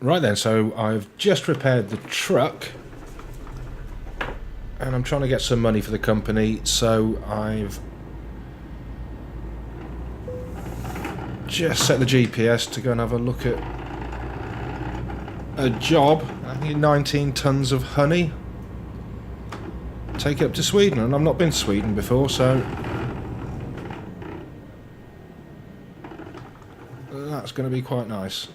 Right then, so I've just repaired the truck and I'm trying to get some money for the company, so I've just set the GPS to go and have a look at a job. I think 19 tons of honey. Take it up to Sweden, and I've not been to Sweden before, so that's going to be quite nice.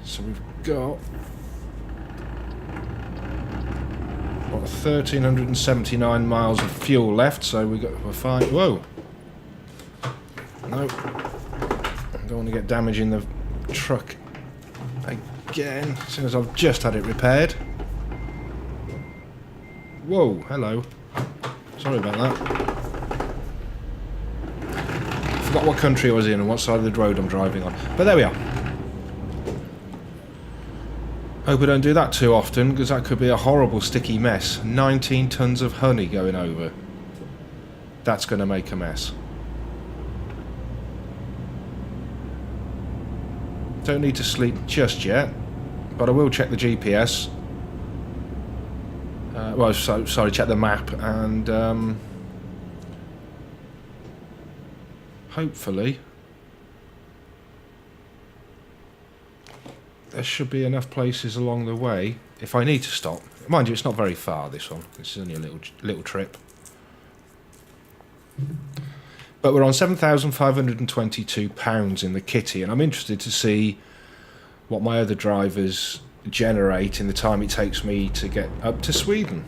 So we've got 1,379 miles of fuel left, so we're fine. Whoa! No, I don't want to get damage in the truck again, as as I've just had it repaired. Whoa! Hello. Sorry about that. I forgot what country I was in and what side of the road I'm driving on. But there we are. Hope I don't do that too often, because that could be a horrible sticky mess. 19 tons of honey going over. That's going to make a mess. Don't need to sleep just yet, but I will check the GPS. Sorry, check the map, and hopefully there should be enough places along the way if I need to stop. Mind you, it's not very far, this one. This is only a little trip. But we're on £7,522 in the kitty, and I'm interested to see what my other drivers generate in the time it takes me to get up to Sweden.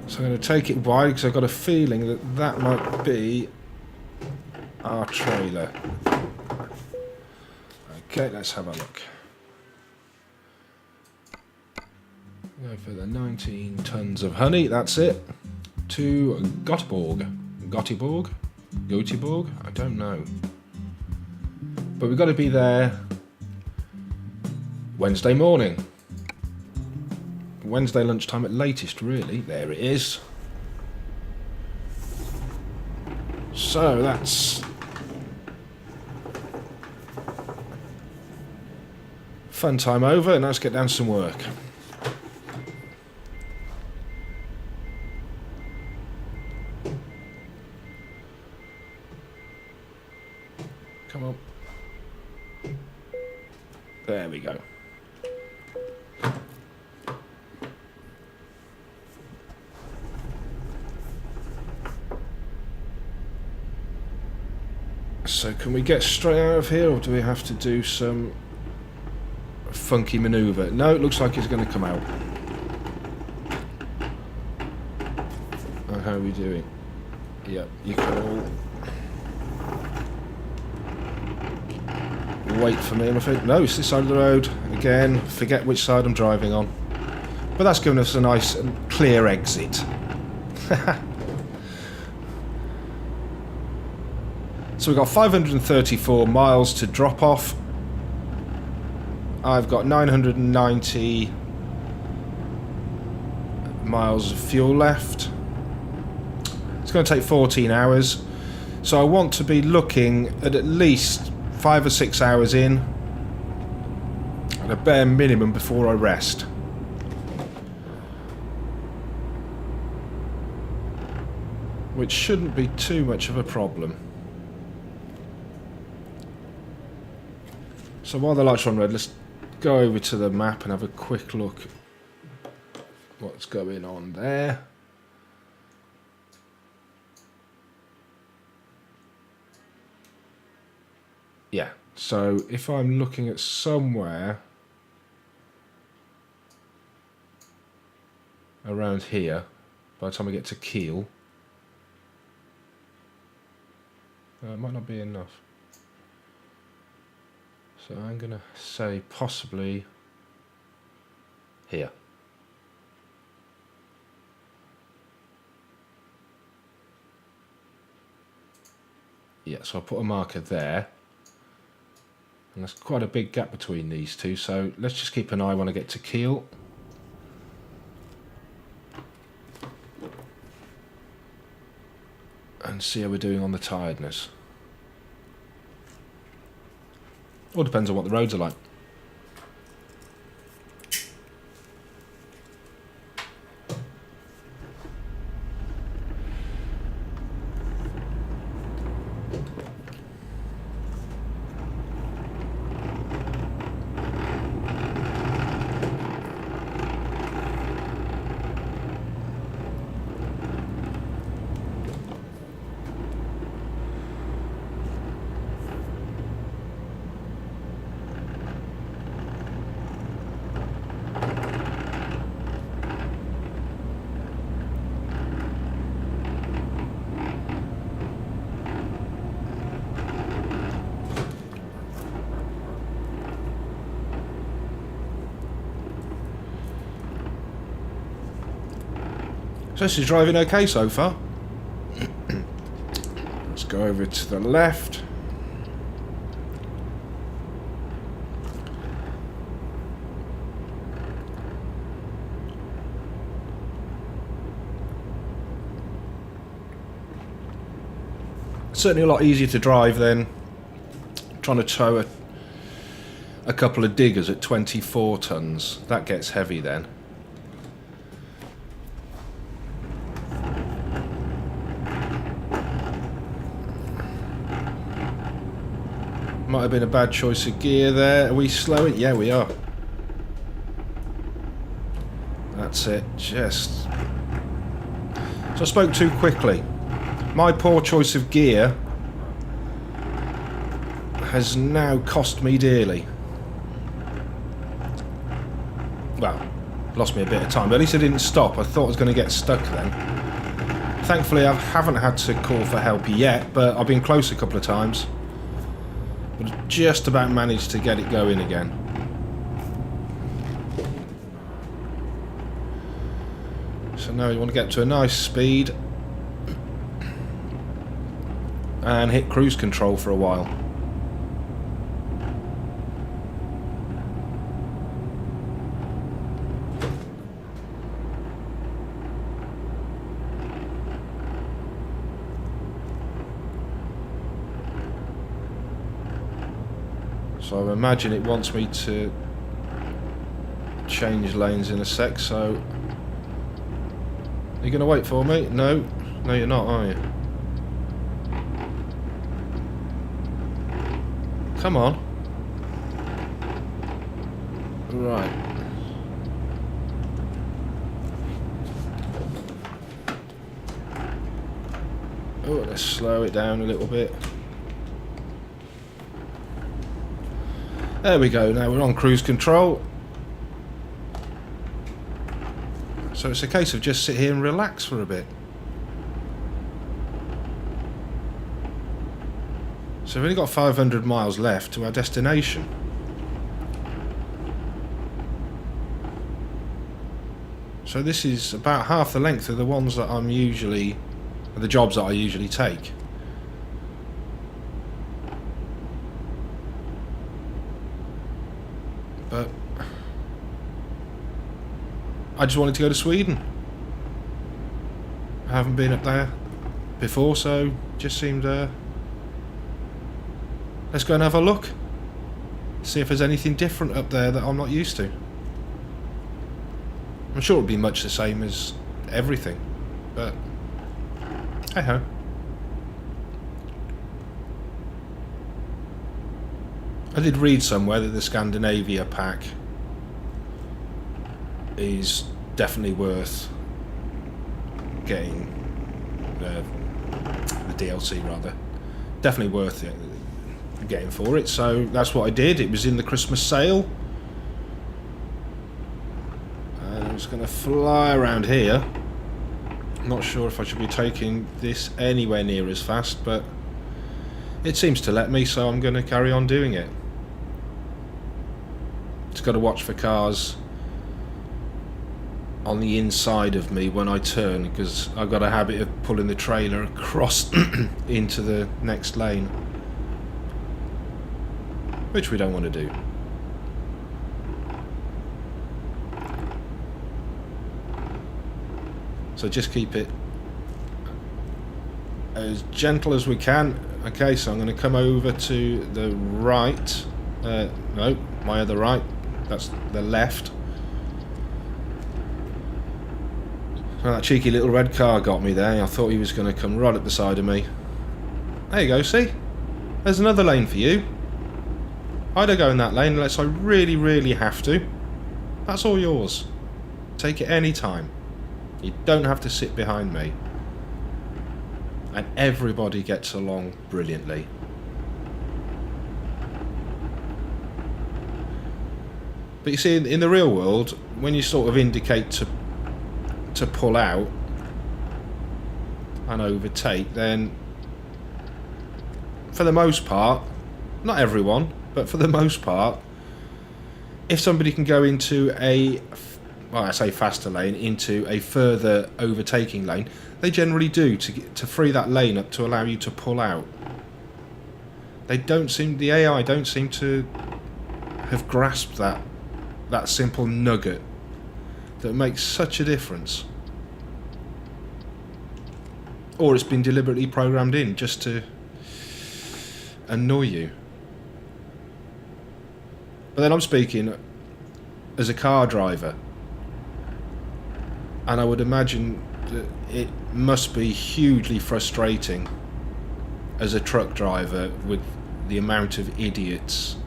So I'm going to take it wide because I've got a feeling that that might be our trailer. Okay, let's have a look. Go for the 19 tons of honey, that's it. To Göteborg. Göteborg? I don't know. But we've got to be there Wednesday morning. Wednesday lunchtime at latest, really. There it is. So that's fun time over, and let's get down to some work. Come on. There we go. So can we get straight out of here, or do we have to do some funky manoeuvre? No, it looks like it's going to come out. Oh, how are we doing? Yep, you can all wait for me, I'm afraid. No, it's this side of the road. Again, forget which side I'm driving on. But that's given us a nice and clear exit. So we've got 534 miles to drop off. I've got 990 miles of fuel left. It's going to take 14 hours. So I want to be looking at least 5 or 6 hours in at a bare minimum before I rest. Which shouldn't be too much of a problem. So while the lights are on red, let's go over to the map and have a quick look at what's going on there. Yeah, so if I'm looking at somewhere around here, by the time I get to Kiel, it might not be enough. So I'm going to say possibly here. Yeah, so I'll put a marker there. And there's quite a big gap between these two, so let's just keep an eye when I get to Kiel. and see how we're doing on the tiredness. All depends on what the roads are like. So this is driving okay so far. Let's go over to the left. Certainly a lot easier to drive than trying to tow a couple of diggers at 24 tons. That gets heavy then. Might have been a bad choice of gear there. Are we slowing? Yeah, we are. That's it. Just... So I spoke too quickly. My poor choice of gear has now cost me dearly. Well, lost me a bit of time, but at least I didn't stop. I thought I was going to get stuck then. Thankfully, I haven't had to call for help yet, but I've been close a couple of times. But just about managed to get it going again. So now you want to get to a nice speed and hit cruise control for a while. So I imagine it wants me to change lanes in a sec, so... Are you going to wait for me? No. No, you're not, are you? Come on. Right. Oh, let's slow it down a little bit. There we go, now we're on cruise control. So it's a case of just sit here and relax for a bit. So we've only got 500 miles left to our destination. So this is about half the length of the ones that I'm usually... the jobs that I usually take. But I just wanted to go to Sweden. I haven't been up there before, so just seemed let's go and have a look. See if there's anything different up there that I'm not used to. I'm sure it'll be much the same as everything, but hey ho. I did read somewhere that the Scandinavia pack is definitely worth getting, the DLC rather. Definitely worth it, getting for it, so that's what I did. It was in the Christmas sale. And I'm just going to fly around here. I'm not sure if I should be taking this anywhere near as fast, but it seems to let me, so I'm going to carry on doing it. Just got to watch for cars on the inside of me when I turn, because I've got a habit of pulling the trailer across into the next lane, which we don't want to do. So just keep it as gentle as we can. Okay, so I'm going to come over to the right. No, my other right. That's the left. Oh, that cheeky little red car got me there. I thought he was going to come right up the side of me. There you go, see? There's another lane for you. I don't go in that lane unless I really, really have to. That's all yours. Take it any time. You don't have to sit behind me. And everybody gets along brilliantly. But you see, in the real world, when you sort of indicate to pull out and overtake, then for the most part, not everyone, but for the most part, if somebody can go into a, well, I say faster lane, into a further overtaking lane, they generally do to free that lane up to allow you to pull out. The AI don't seem to have grasped that simple nugget that makes such a difference. Or it's been deliberately programmed in just to annoy you. But then I'm speaking as a car driver, and I would imagine that it must be hugely frustrating as a truck driver with the amount of idiots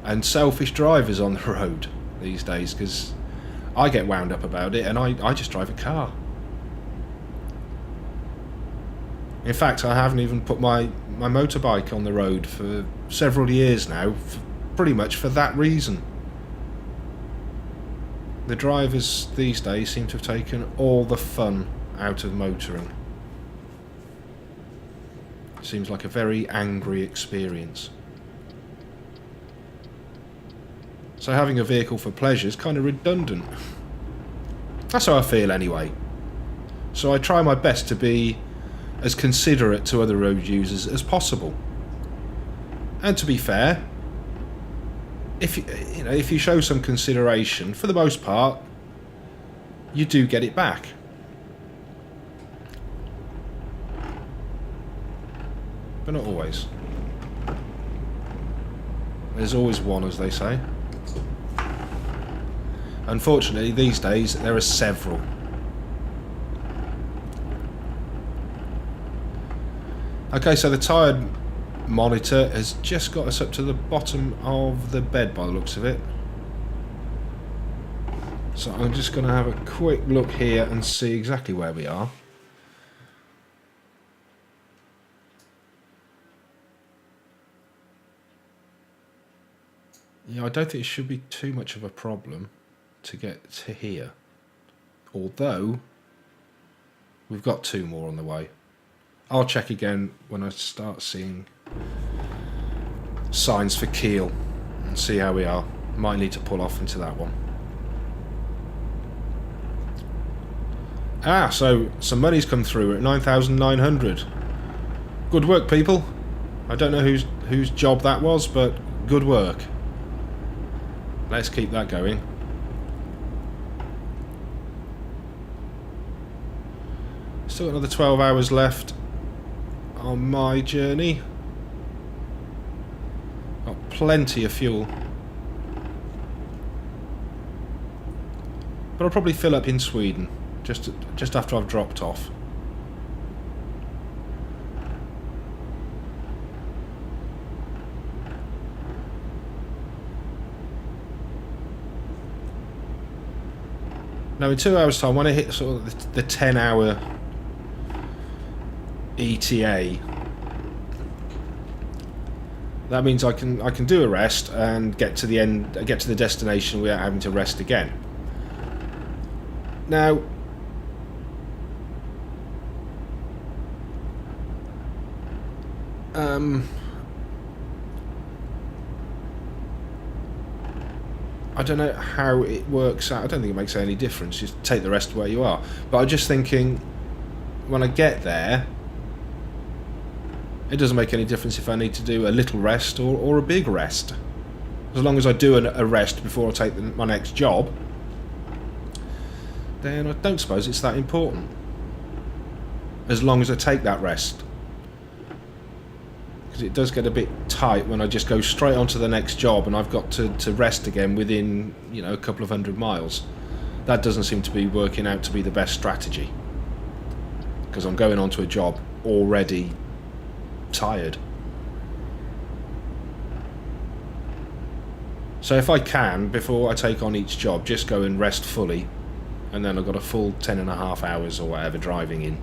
and selfish drivers on the road these days, because I get wound up about it and I just drive a car. In fact, I haven't even put my motorbike on the road for several years now, pretty much for that reason. The drivers these days seem to have taken all the fun out of motoring. Seems like a very angry experience. So having a vehicle for pleasure is kind of redundant. That's how I feel anyway. So I try my best to be as considerate to other road users as possible. And to be fair, if you show some consideration, for the most part, you do get it back. But not always. There's always one, as they say. Unfortunately, these days, there are several. Okay, so the tyre monitor has just got us up to the bottom of the bed by the looks of it. So I'm just going to have a quick look here and see exactly where we are. Yeah, I don't think it should be too much of a problem to get to here. Although, we've got 2 more on the way. I'll check again when I start seeing signs for Kiel and see how we are. Might need to pull off into that one. Ah, so some money's come through. We're at 9,900. Good work, people. I don't know whose job that was, but good work. Let's keep that going. Still got another 12 hours left on my journey. Got plenty of fuel. But I'll probably fill up in Sweden just after I've dropped off. Now in 2 hours time, when I hit sort of the 10-hour ETA, that means I can do a rest and get to the end, get to the destination without having to rest again. Now, I don't know how it works out. I don't think it makes any difference. Just take the rest where you are. But I'm just thinking, when I get there, it doesn't make any difference if I need to do a little rest or a big rest. As long as I do a rest before I take my next job, then I don't suppose it's that important. As long as I take that rest because it does get a bit tight when I just go straight onto the next job and I've got to rest again within, you know, a couple of 100 miles. That doesn't seem to be working out to be the best strategy, because I'm going onto a job already tired. So if I can, before I take on each job, just go and rest fully, and then I've got a full 10.5 hours or whatever driving in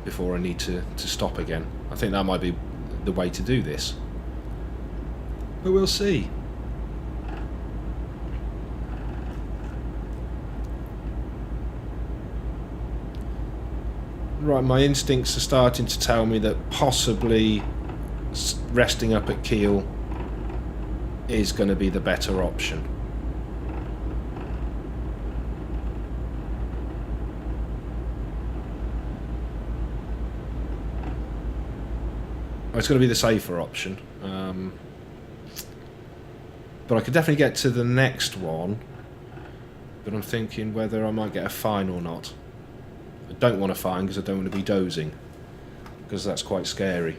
before I need to stop again. I think that might be the way to do this, but we'll see. Right, my instincts are starting to tell me that possibly resting up at Kiel is going to be the better option. It's going to be the safer option, but I could definitely get to the next one, but I'm thinking whether I might get a fine or not. I don't want a fine because I don't want to be dozing, because that's quite scary.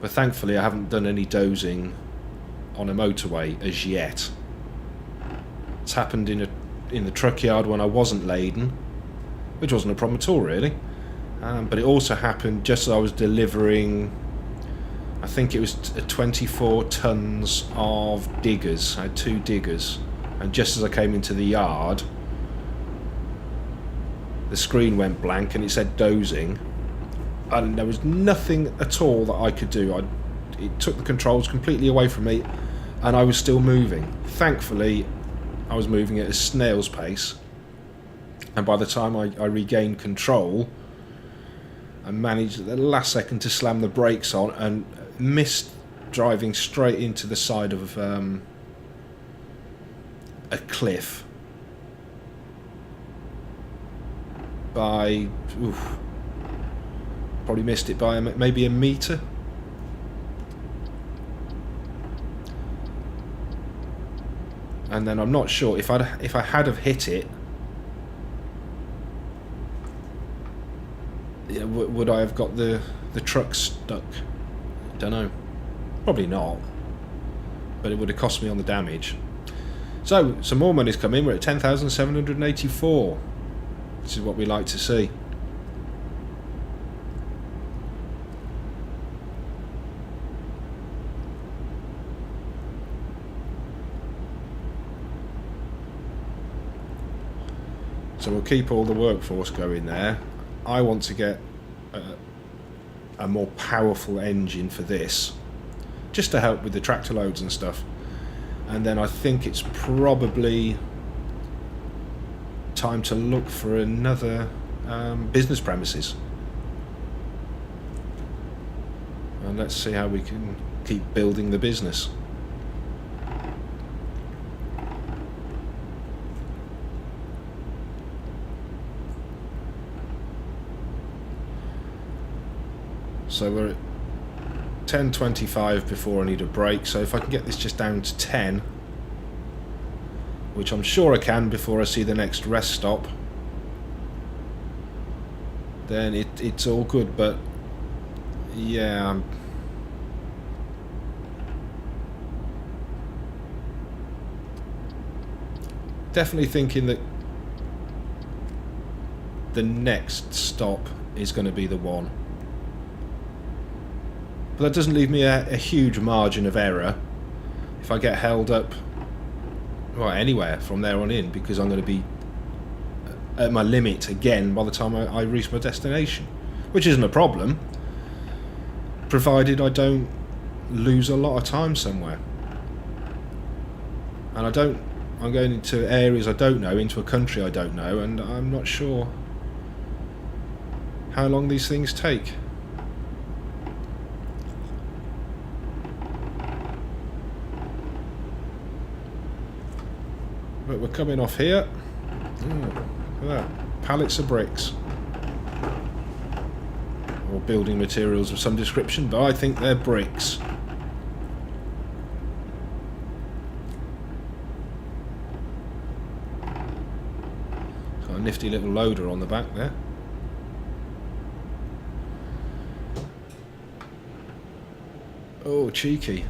But thankfully I haven't done any dozing on a motorway as yet. It's happened in the truck yard when I wasn't laden, which wasn't a problem at all really. But it also happened just as I was delivering, I think it was 24 tons of diggers. I had 2 diggers, and just as I came into the yard, the screen went blank and it said dozing, and there was nothing at all that I could do. It took the controls completely away from me, and I was still moving. Thankfully, I was moving at a snail's pace, and by the time I regained control, I managed at the last second to slam the brakes on and missed driving straight into the side of a cliff by, probably missed it by maybe a metre. And then I'm not sure if I had have hit it, would I have got the truck stuck? Don't know. Probably not. But it would have cost me on the damage. So some more money's come in. We're at 10,784. This is what we like to see. So we'll keep all the workforce going there. I want to get a more powerful engine for this, just to help with the tractor loads and stuff. And then I think it's probably time to look for another business premises. And let's see how we can keep building the business. So we're at 10:25 before I need a break, so if I can get this just down to 10, which I'm sure I can before I see the next rest stop, then it's all good. But yeah, I'm definitely thinking that the next stop is going to be the one. But that doesn't leave me a huge margin of error if I get held up, well, anywhere from there on in, because I'm going to be at my limit again by the time I reach my destination, which isn't a problem, provided I don't lose a lot of time somewhere. And I'm going into areas I don't know, into a country I don't know, and I'm not sure how long these things take. But we're coming off here. Look at that. Pallets of bricks. Or building materials of some description, but I think they're bricks. Got a nifty little loader on the back there. Oh, cheeky.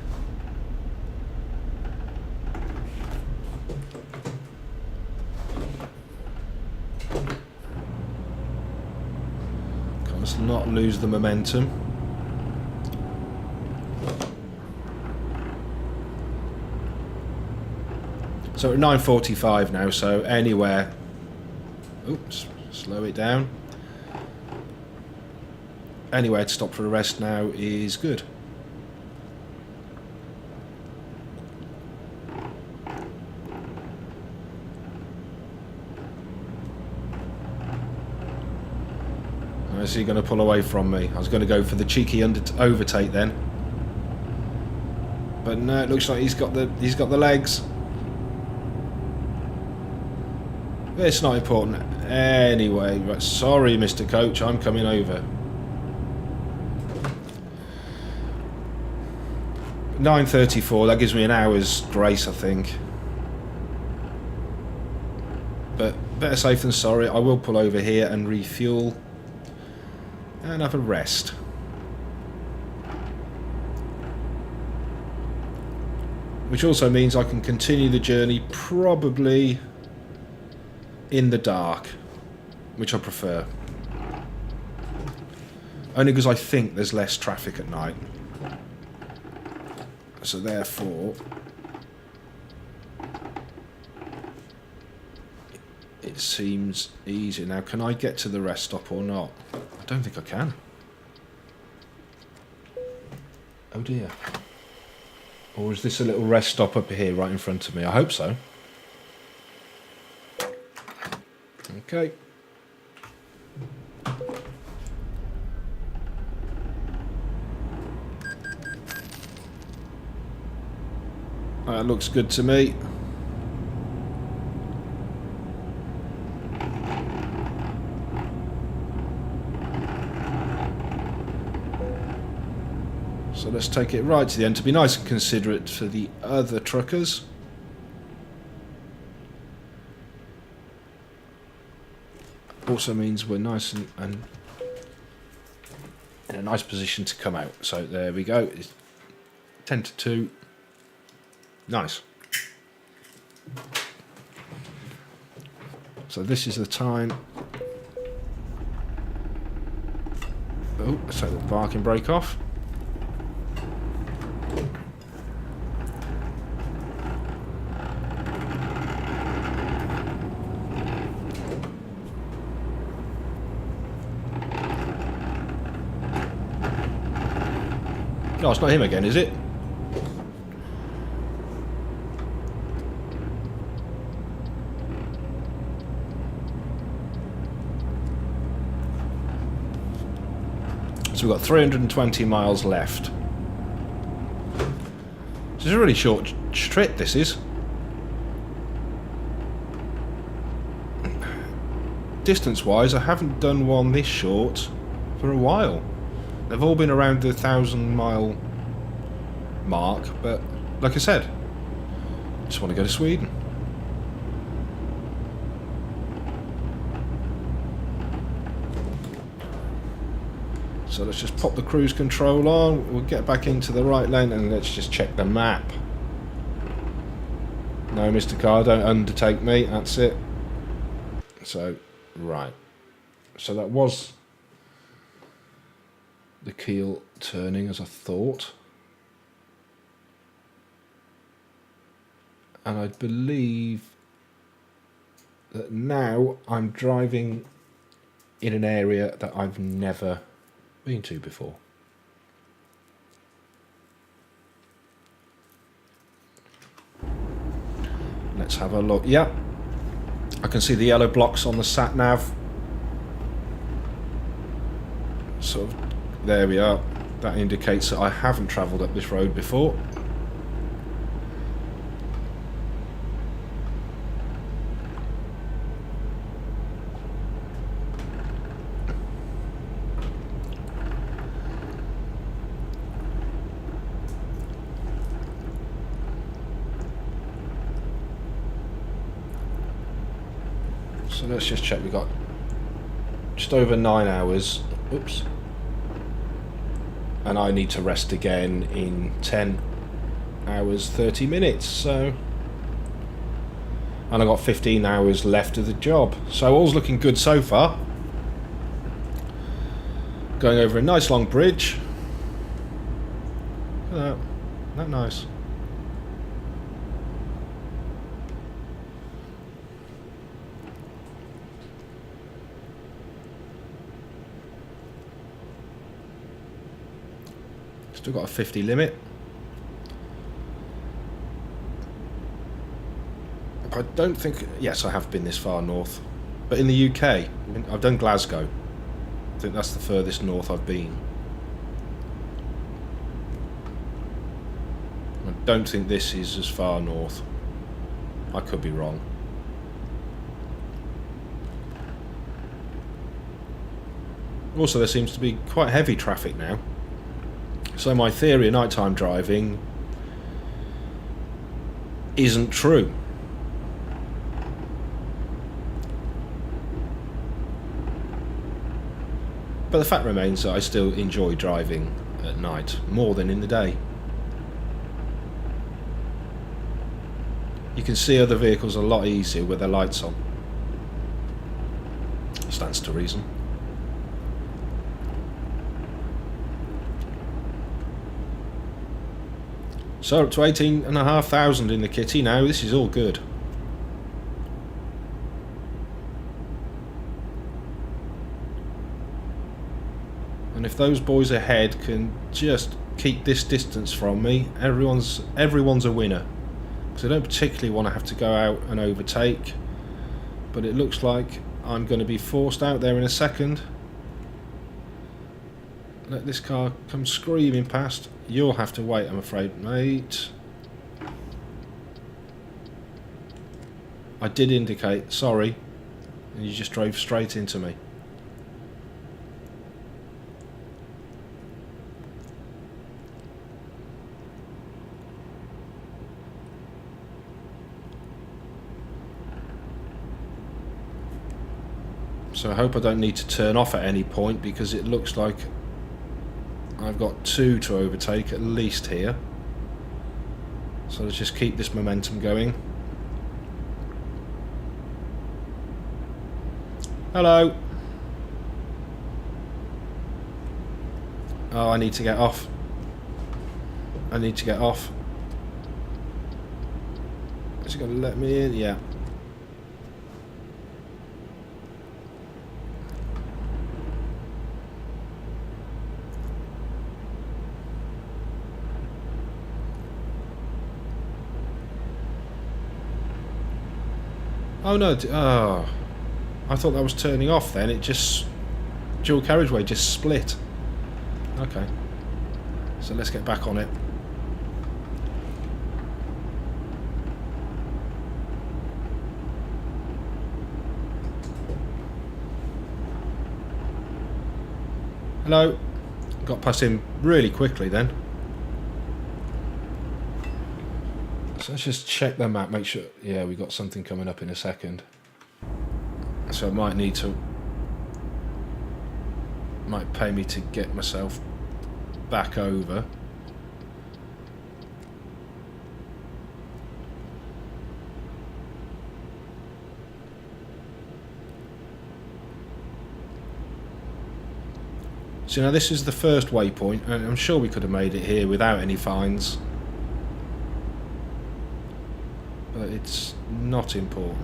Let's not lose the momentum. So we're at 9:45 now, so anywhere... Oops, slow it down. Anywhere to stop for a rest now is good. Is he going to pull away from me? I was going to go for the cheeky overtake then, but no, it looks like he's got the legs. It's not important anyway. Right, sorry, Mr. Coach, I'm coming over. 9:34. That gives me an hour's grace, I think. But better safe than sorry. I will pull over here and refuel. And have a rest. Which also means I can continue the journey probably in the dark, which I prefer. Only because I think there's less traffic at night. So therefore, it seems easier. Now, can I get to the rest stop or not? I don't think I can. Oh dear. Or is this a little rest stop up here right in front of me? I hope so. Okay. That looks good to me. So let's take it right to the end to be nice and considerate for the other truckers. Also means we're nice and in a nice position to come out. So there we go. It's 10 to 2. Nice. So this is the time. Oh, let's take the parking brake off. No, it's not him again, is it? So we've got 320 miles left. This is a really short trip, this is. Distance-wise, I haven't done one this short for a while. They've all been around the 1,000-mile mark, but like I said, I just want to go to Sweden. So let's just pop the cruise control on, we'll get back into the right lane and let's just check the map. No, Mr. Car, don't undertake me, that's it. So, right. So that was the Kiel turning as I thought. And I believe that now I'm driving in an area that I've never been to before. Let's have a look. Yep. I can see the yellow blocks on the sat nav. Sort of, there we are. That indicates that I haven't travelled up this road before. So let's just check. We've got just over 9 hours. Oops. and I need to rest again in 10 hours 30 minutes, so, and I've got 15 hours left of the job, so all's looking good so far. Going over a nice long bridge. Look at that. Isn't that nice? Still got a 50 limit. I don't think... Yes, I have been this far north. But in the UK, I've done Glasgow. I think that's the furthest north I've been. I don't think this is as far north. I could be wrong. Also, there seems to be quite heavy traffic now. So my theory of nighttime driving isn't true. But the fact remains that I still enjoy driving at night more than in the day. You can see other vehicles a lot easier with their lights on. Stands to reason. So up to 18,500 in the kitty now. This is all good. And if those boys ahead can just keep this distance from me, everyone's a winner. Because I don't particularly want to have to go out and overtake, but it looks like I'm going to be forced out there in a second. Let this car come screaming past. You'll have to wait, I'm afraid, mate. I did indicate, sorry, and you just drove straight into me. So I hope I don't need to turn off at any point, because it looks like I've got two to overtake at least here. So let's just keep this momentum going. Hello. Oh, I need to get off. I need to get off. Is it going to let me in? Yeah. Oh no, oh, I thought that was turning off then, it just, dual carriageway just split. Okay, so let's get back on it. Hello, got past him really quickly then. So let's just check the map, make sure, yeah, we got something coming up in a second. So I might need to, might pay me to get myself back over. So now this is the first waypoint, and I'm sure we could have made it here without any fines. But it's not important.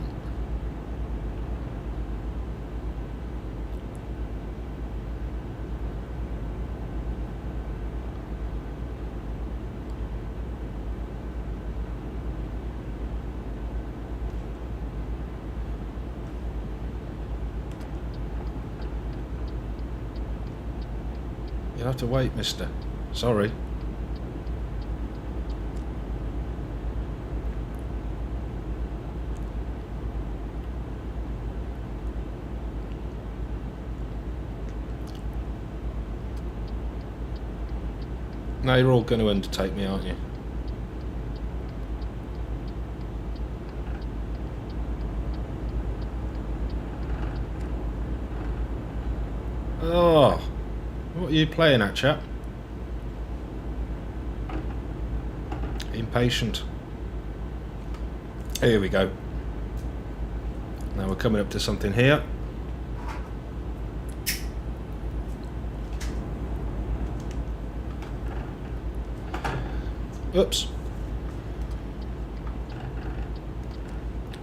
You'll have to wait, mister. Sorry. Now you're all going to undertake me, aren't you? Oh, what are you playing at, chap? Impatient. Here we go. Now we're coming up to something here. Oops.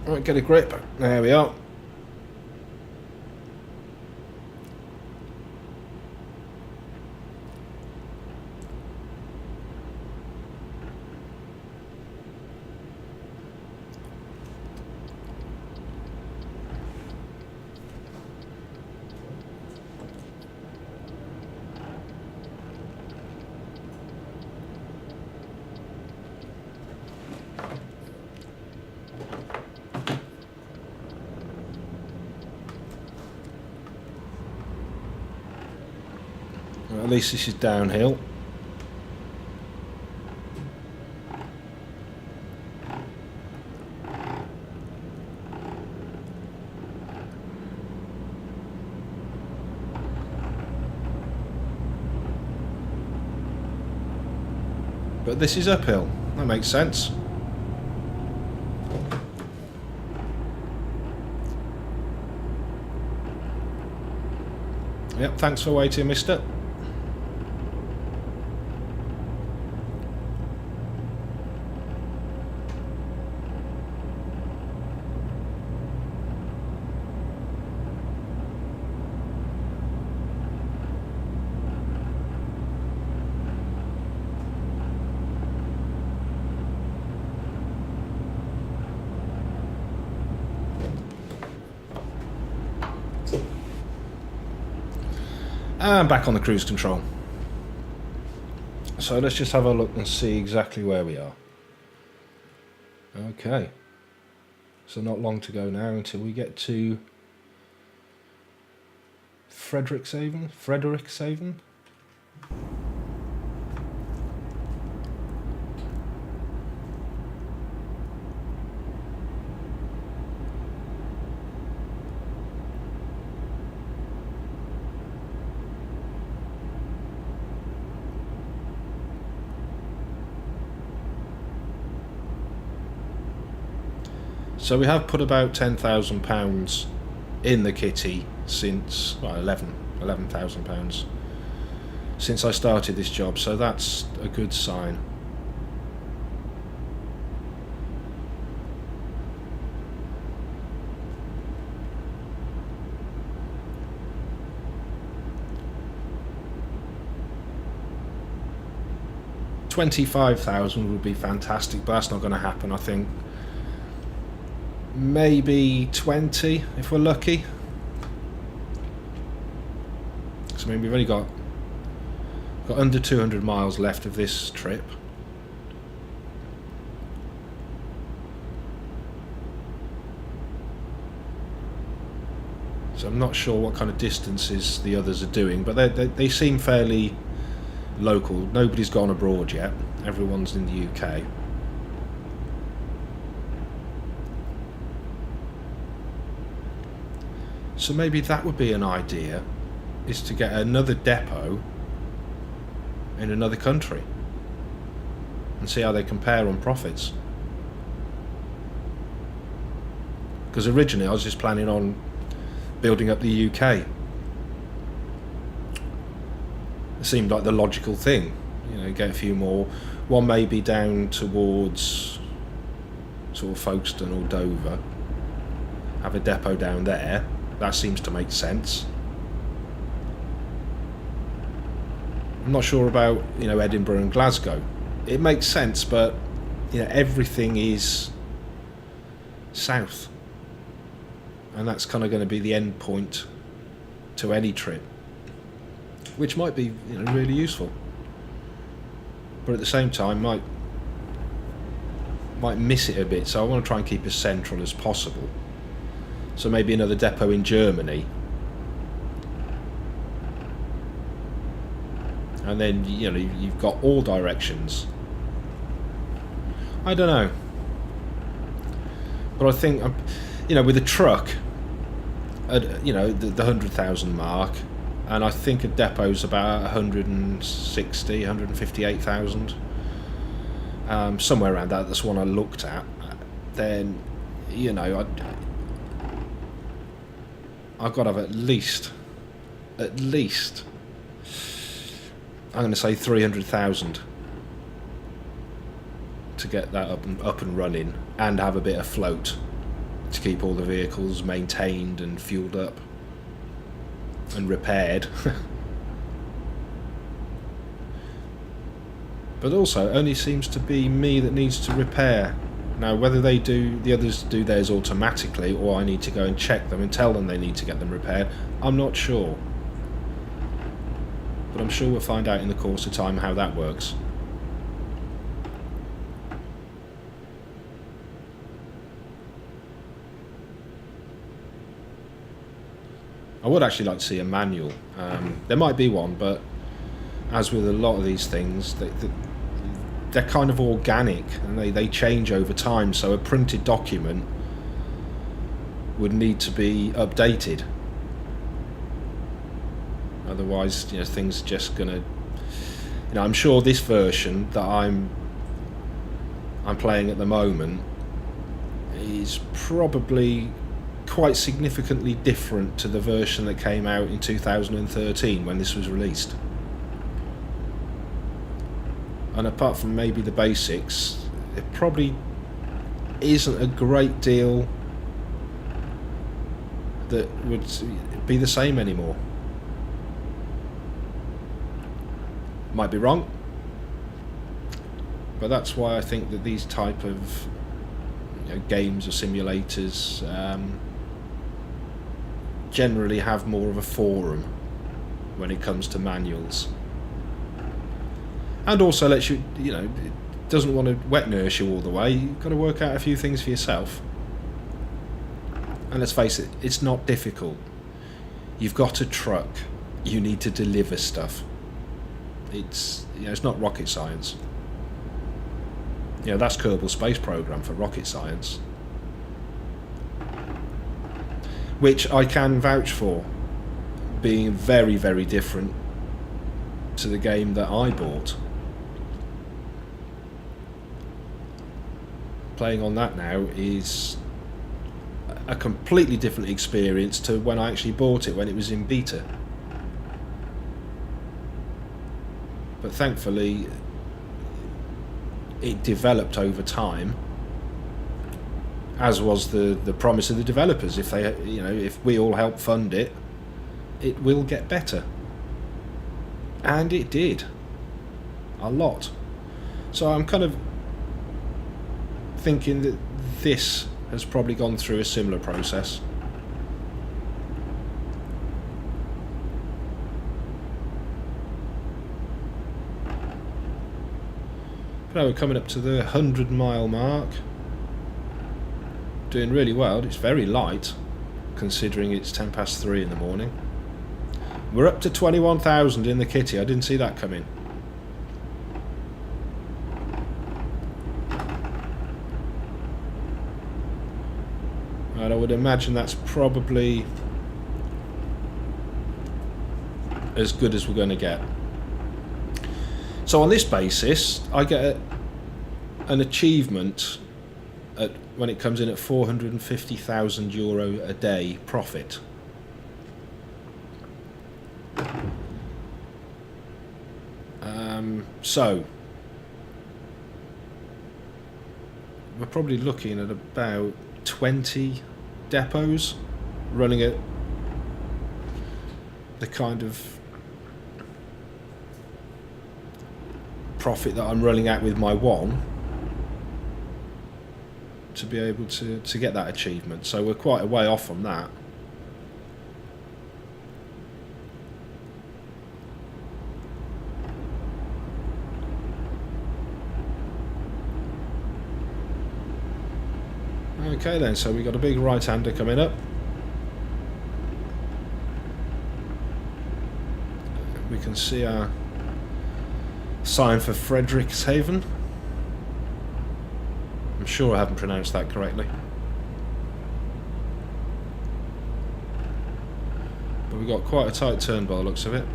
Right, get a grip. There we are. Well, at least this is downhill. But this is uphill. That makes sense. Yep, thanks for waiting, mister. And back on the cruise control. So let's just have a look and see exactly where we are. Okay. So not long to go now until we get to Frederikshavn. So we have put about £10,000 in the kitty since, well, £11,000 since I started this job, so that's a good sign. £25,000 would be fantastic, but that's not going to happen, I think. Maybe 20 if we're lucky. So maybe we've only got under 200 miles left of this trip. So I'm not sure what kind of distances the others are doing, but they seem fairly local. Nobody's gone abroad yet. Everyone's in the UK. So maybe that would be an idea, is to get another depot in another country and see how they compare on profits. Because originally I was just planning on building up the UK. It seemed like the logical thing, you know, get a few more. One maybe down towards sort of Folkestone or Dover, have a depot down there. That seems to make sense. I'm not sure about, you know, Edinburgh and Glasgow. It makes sense, but, you know, everything is south, and that's kind of going to be the end point to any trip, which might be, you know, really useful, but at the same time might miss it a bit. So I want to try and keep as central as possible. So maybe another depot in Germany, and then, you know, you've got all directions. I don't know, but I think, you know, with a truck at, you know, the 100,000 mark, and I think a depot's about 158,000, somewhere around that, that's one I looked at, then, you know, I've got to have at least, I'm going to say 300,000 to get that up and running, and have a bit of float to keep all the vehicles maintained and fueled up and repaired. But also, it only seems to be me that needs to repair. Now, whether the others do theirs automatically, or I need to go and check them and tell them they need to get them repaired, I'm not sure. But I'm sure we'll find out in the course of time how that works. I would actually like to see a manual. There might be one, but as with a lot of these things, they're kind of organic, and they change over time, so a printed document would need to be updated. Otherwise, you know, things are just gonna, you know, I'm sure this version that I'm playing at the moment is probably quite significantly different to the version that came out in 2013 when this was released. And apart from maybe the basics, it probably isn't a great deal that would be the same anymore. Might be wrong, but that's why I think that these type of, you know, games or simulators generally have more of a forum when it comes to manuals. And also lets you, you know, it doesn't want to wet nurse you all the way. You've got to work out a few things for yourself. And let's face it, it's not difficult. You've got a truck. You need to deliver stuff. It's, you know, it's not rocket science. You know, that's Kerbal Space Program for rocket science. Which I can vouch for being very, very different to the game that I bought. Playing on that now is a completely different experience to when I actually bought it, when it was in beta. But thankfully it developed over time, as was the promise of the developers. If they, you know, if we all help fund it, it will get better. And it did. A lot. So I'm kind of thinking that this has probably gone through a similar process. Now we're coming up to the 100-mile mark. Doing really well. It's very light, considering it's 3:10 in the morning. We're up to 21,000 in the kitty. I didn't see that coming. And I would imagine that's probably as good as we're going to get. So on this basis, I get an achievement when it comes in at €450,000 a day profit. So we're probably looking at about 20 depots running at the kind of profit that I'm running at with my one, to be able to get that achievement. So we're quite a way off from that. Okay then, so we got a big right-hander coming up. We can see our sign for Frederikshaven. I'm sure I haven't pronounced that correctly. But we've got quite a tight turn by the looks of it.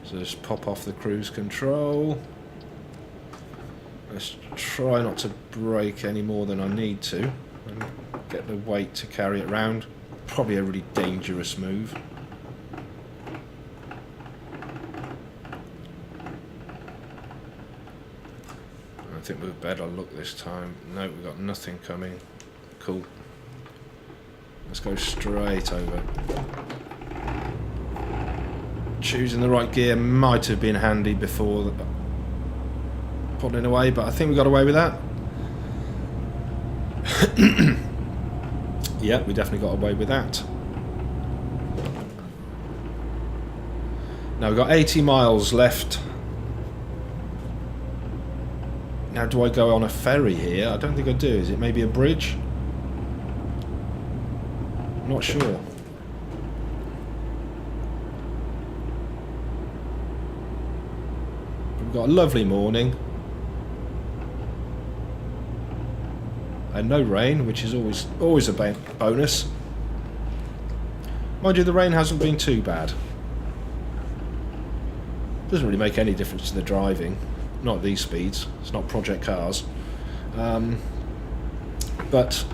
So just pop off the cruise control. Let's try not to brake any more than I need to and get the weight to carry it round. Probably a really dangerous move. I think we've better look this time. No, we've got nothing coming. Cool. Let's go straight over. Choosing the right gear might have been handy before pulling away, but I think we got away with that. Yeah, we definitely got away with that. Now we've got 80 miles left. Now, do I go on a ferry here? I don't think I do. Is it maybe a bridge? Not sure. We've got a lovely morning. And no rain, which is always a bonus. Mind you, the rain hasn't been too bad. Doesn't really make any difference to the driving. Not at these speeds. It's not project cars. But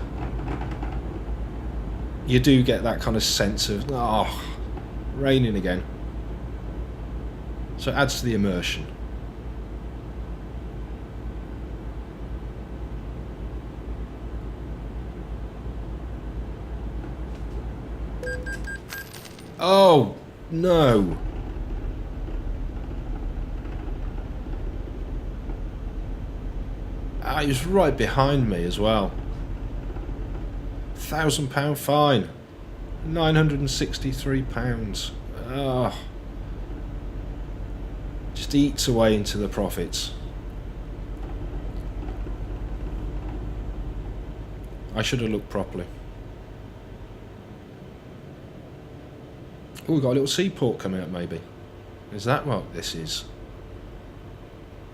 you do get that kind of sense of, oh, raining again. So it adds to the immersion. Oh, no. He was right behind me as well. £1,000 fine. £963. Oh. Just eats away into the profits. I should have looked properly. Oh, we've got a little seaport coming up maybe. Is that what this is?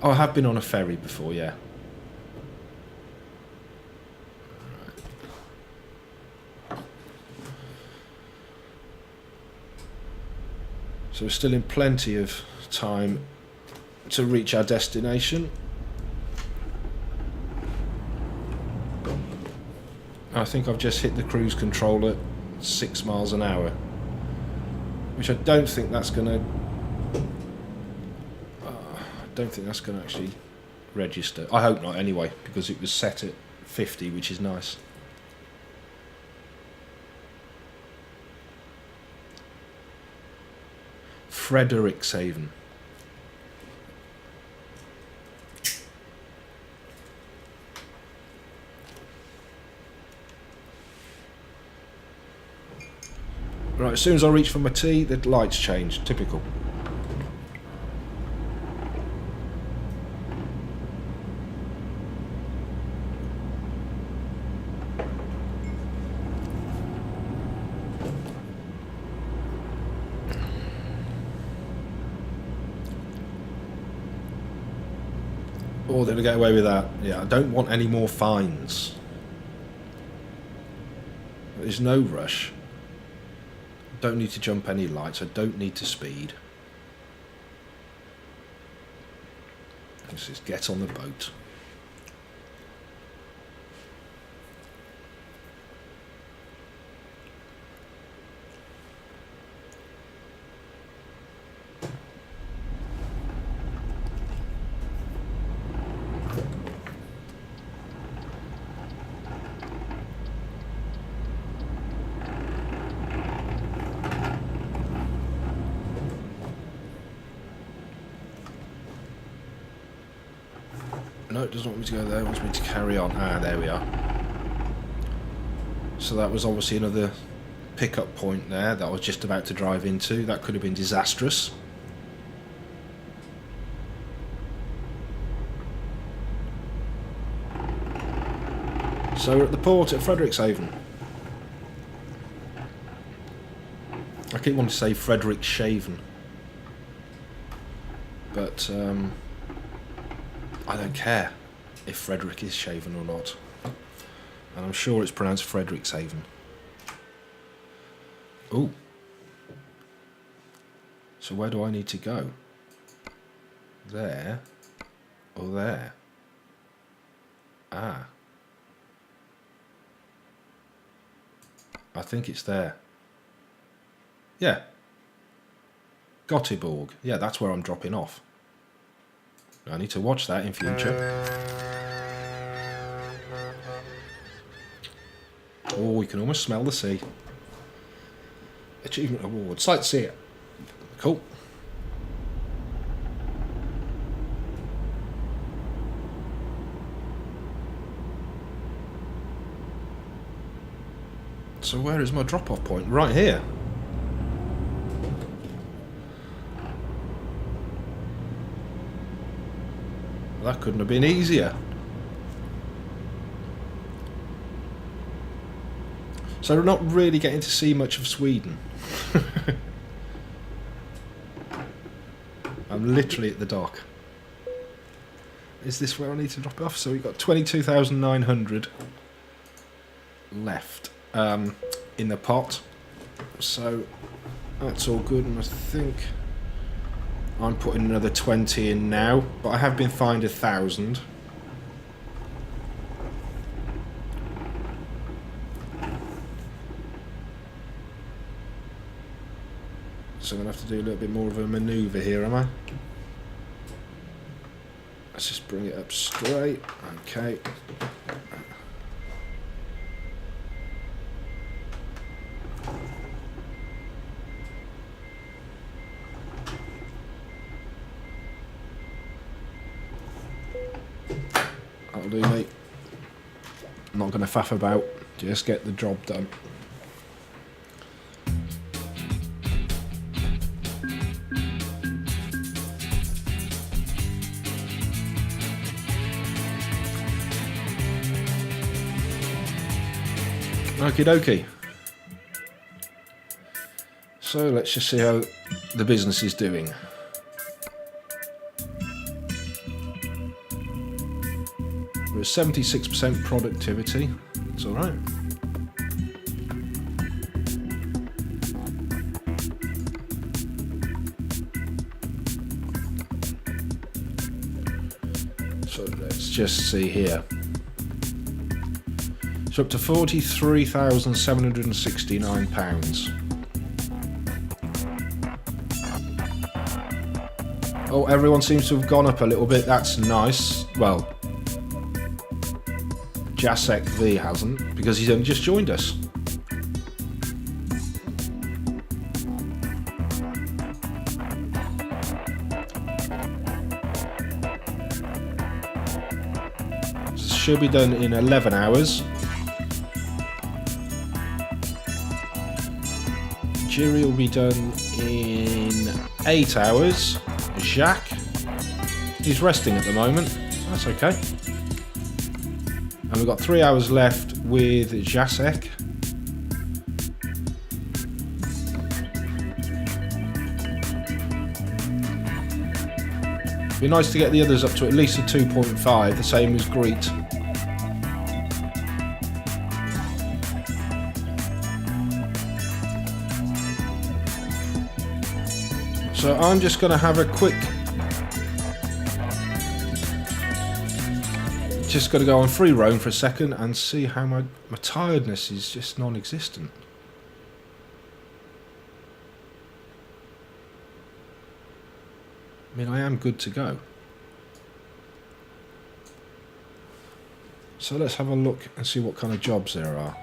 Oh, I have been on a ferry before, yeah. So we're still in plenty of time to reach our destination. I think I've just hit the cruise control at 6 miles an hour, which I don't think that's going to. I don't think that's going to actually register. I hope not, anyway, because it was set at 50, which is nice. Frederikshavn. Right, as soon as I reach for my tea, the lights change. Typical. Oh, they're going to get away with that. Yeah, I don't want any more fines. There's no rush. Don't need to jump any lights. I don't need to speed. Let's just get on the boat. No, it doesn't want me to go there. It wants me to carry on. Ah, there we are. So that was obviously another pickup point there that I was just about to drive into. That could have been disastrous. So we're at the port at Frederikshavn. I keep wanting to say Frederikshavn, but I don't care if Frederick is shaven or not. And I'm sure it's pronounced Frederikshavn. Ooh. So where do I need to go? there or there? Ah. I think it's there. Yeah. Gothenburg. Yeah, that's where I'm dropping off. I need to watch that in future. Oh, you can almost smell the sea. Achievement award. Sightseer. Cool. So where is my drop-off point? Right here. That couldn't have been easier. So we're not really getting to see much of Sweden. I'm literally at the dock. Is this where I need to drop it off? So we've got 22,900 left in the pot. So that's all good, and I think I'm putting another 20 in now, but I have been fined 1,000. So I'm going to have to do a little bit more of a manoeuvre here, am I? Let's just bring it up straight. Okay. That'll do, mate. I'm not going to faff about. Just get the job done. Okie dokie. So let's just see how the business is doing. We're at 76% productivity. It's all right. So let's just see here. So up to £43,769. Oh, everyone seems to have gone up a little bit. That's nice. Well, Jacek V hasn't, because he's only just joined us. This should be done in 11 hours. Jury will be done in 8 hours. Jacques, he's resting at the moment. That's okay. And we've got 3 hours left with Jacek. Be nice to get the others up to at least a 2.5, the same as Greet. So I'm just going to have a quick... Just got to go on free roam for a second and see how my tiredness is just non-existent. I mean, I am good to go. So let's have a look and see what kind of jobs there are.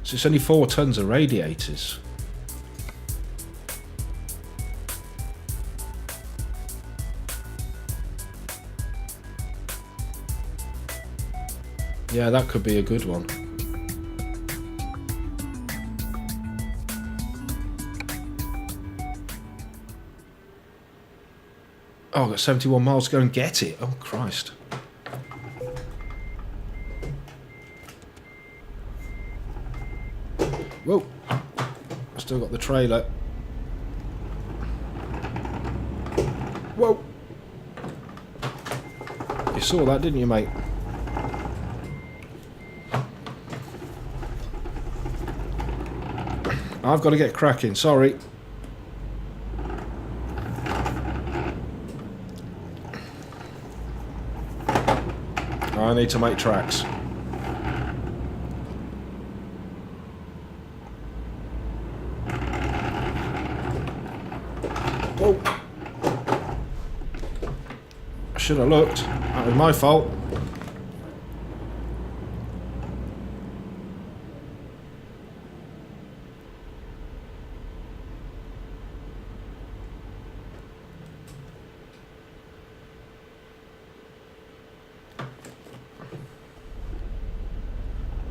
So it's only 4 tons of radiators. Yeah, that could be a good one. Oh, I've got 71 miles to go and get it. Oh, Christ. Whoa, I've still got the trailer. Whoa. You saw that, didn't you, mate? I've got to get cracking, sorry. I need to make tracks. Oh! I should have looked. That was my fault.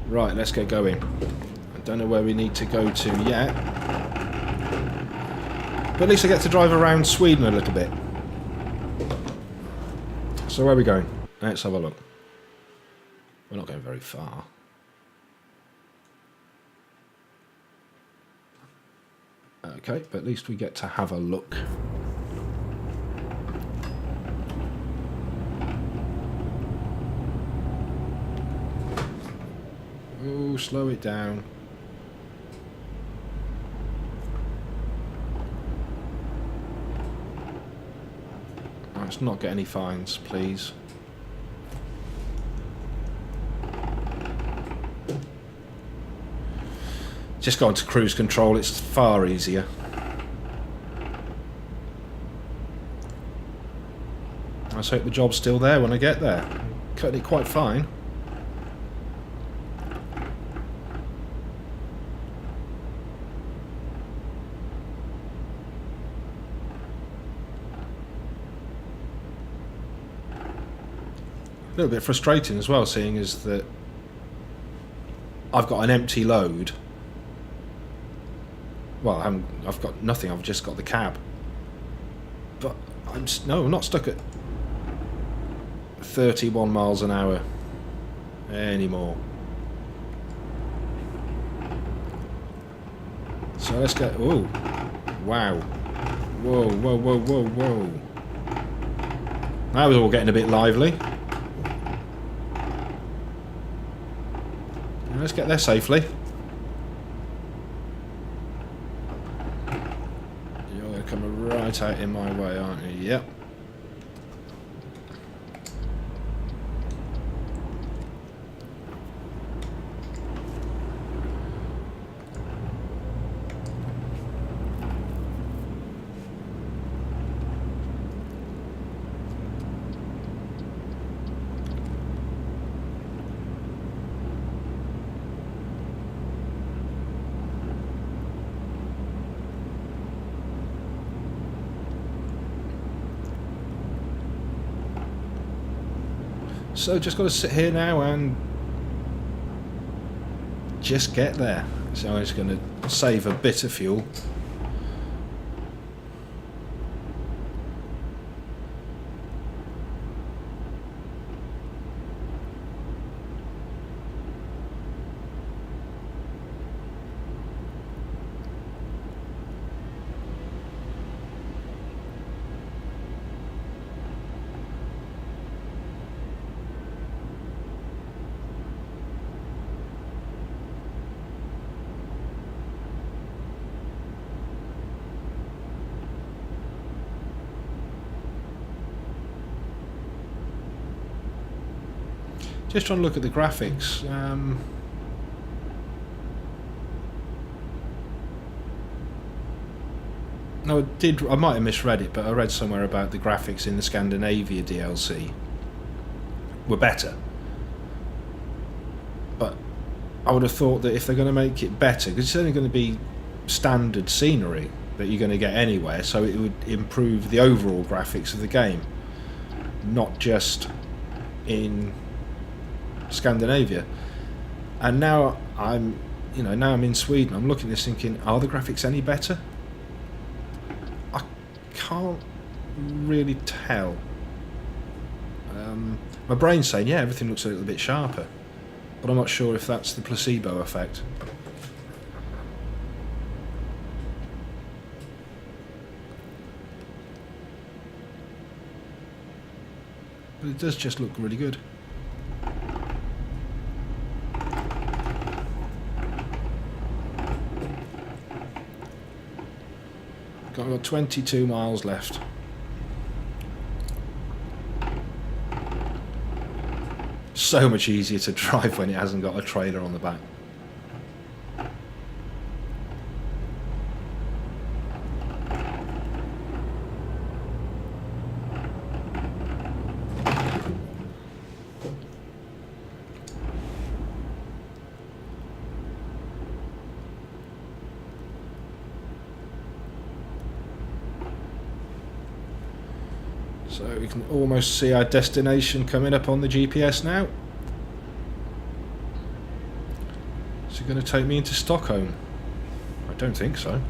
Right, let's get going. I don't know where we need to go to yet. But at least I get to drive around Sweden a little bit. So where are we going? Let's have a look. We're not going very far. Okay, but at least we get to have a look. Oh, slow it down. Let's not get any fines, please. Just go into cruise control, it's far easier. Let's hope the job's still there when I get there. Cutting it quite fine. A little bit frustrating as well, seeing as that I've got an empty load. Well, I've got nothing. I've just got the cab. But I'm not stuck at 31 miles an hour anymore. So let's get. Oh, wow! Whoa, whoa, whoa, whoa, whoa! That was all getting a bit lively. Let's get there safely. You're going to come right out in my way, aren't you? Yep. So just got to sit here now and just get there. So I'm just going to save a bit of fuel. Just trying to look at the graphics. No, I might have misread it, but I read somewhere about the graphics in the Scandinavia DLC were better. But I would have thought that if they're going to make it better, because it's only going to be standard scenery that you're going to get anywhere, so it would improve the overall graphics of the game, not just in Scandinavia. And now I'm in Sweden. I'm looking at this thinking, are the graphics any better? I can't really tell. My brain's saying, yeah, everything looks a little bit sharper, but I'm not sure if that's the placebo effect. But it does just look really good. Got 22 miles left. So much easier to drive when it hasn't got a trailer on the back. So we can almost see our destination coming up on the GPS now. Is it going to take me into Stockholm? I don't think so.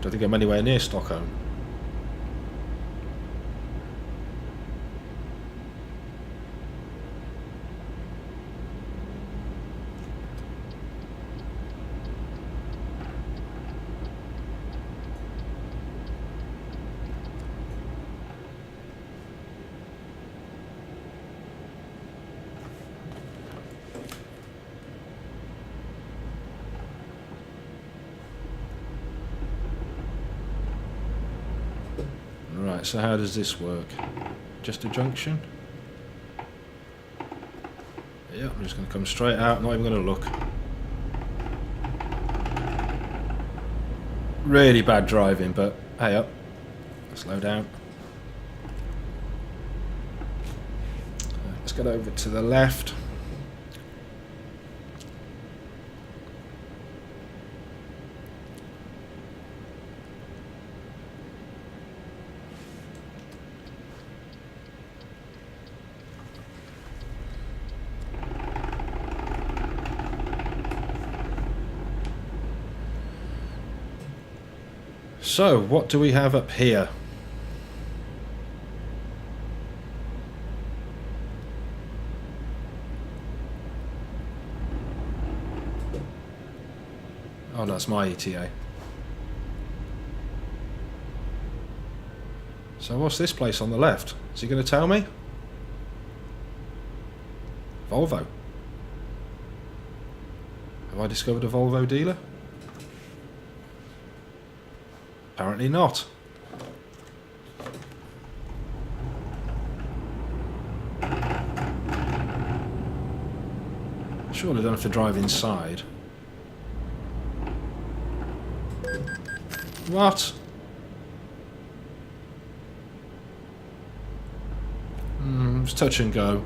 Don't think I'm anywhere near Stockholm. Right, so how does this work? Just a junction? Yeah, I'm just going to come straight out, not even going to look. Really bad driving, but hey up. Slow down. Let's get over to the left. So, what do we have up here? Oh, that's my ETA. So what's this place on the left? Is he going to tell me? Volvo. Have I discovered a Volvo dealer? Apparently not. Surely I don't have to drive inside. What? It's touch and go.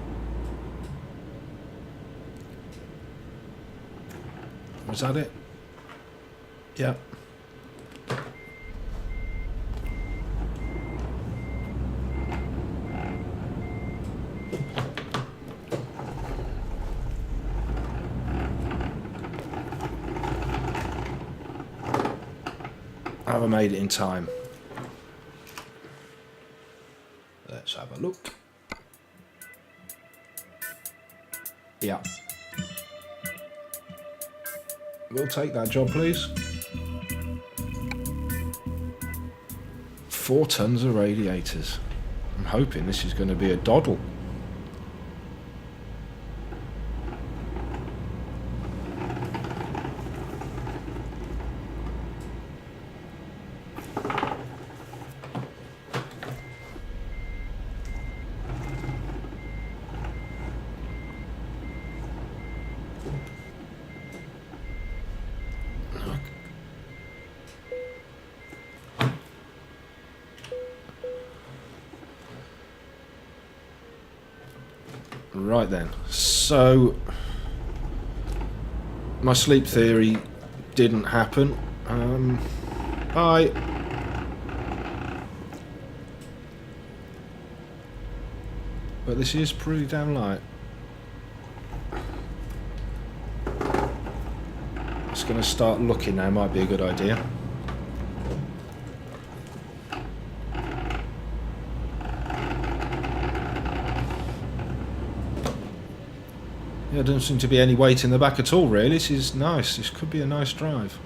Was that it? Yeah. I haven't made it in time. Let's have a look. Yeah. We'll take that job, please. 4 tons of radiators. I'm hoping this is going to be a doddle. Right then, so my sleep theory didn't happen. Bye. But this is pretty damn light. Just gonna start looking now, might be a good idea. Yeah, there doesn't seem to be any weight in the back at all, really. This is nice. This could be a nice drive.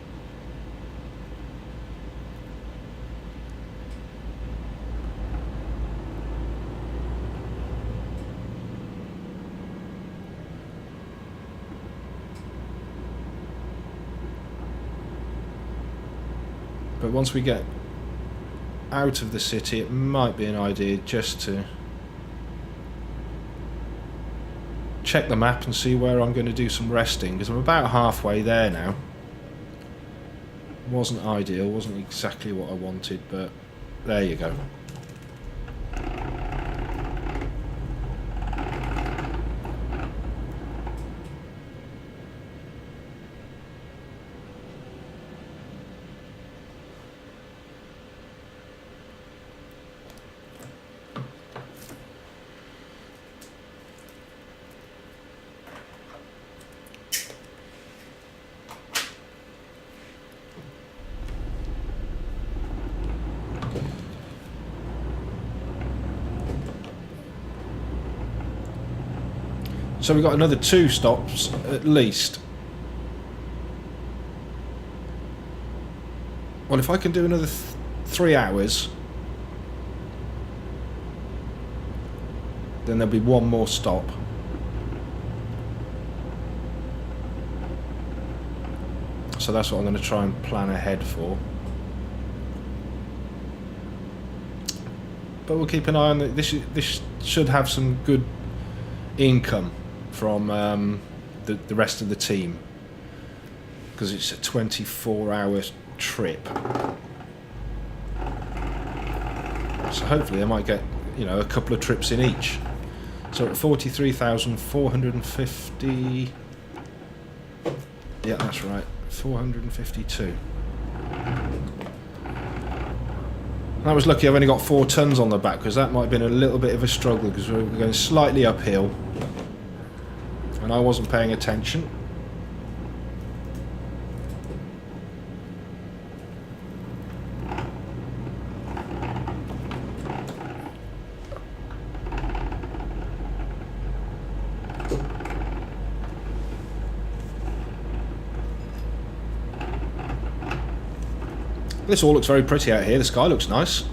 But once we get out of the city, it might be an idea just to check the map and see where I'm going to do some resting, because I'm about halfway there now. Wasn't ideal, wasn't exactly what I wanted, but there you go. So we've got another 2 stops at least. Well, if I can do another 3 hours, then there'll be 1 more stop. So that's what I'm going to try and plan ahead for. But we'll keep an eye on it. This should have some good income from the rest of the team, because it's a 24-hour trip. So hopefully I might get, you know, a couple of trips in each. So at 43,450. Yeah, that's right. 452. I was lucky I've only got 4 tons on the back, because that might have been a little bit of a struggle, because we're going slightly uphill and I wasn't paying attention. This all looks very pretty out here. The sky looks nice.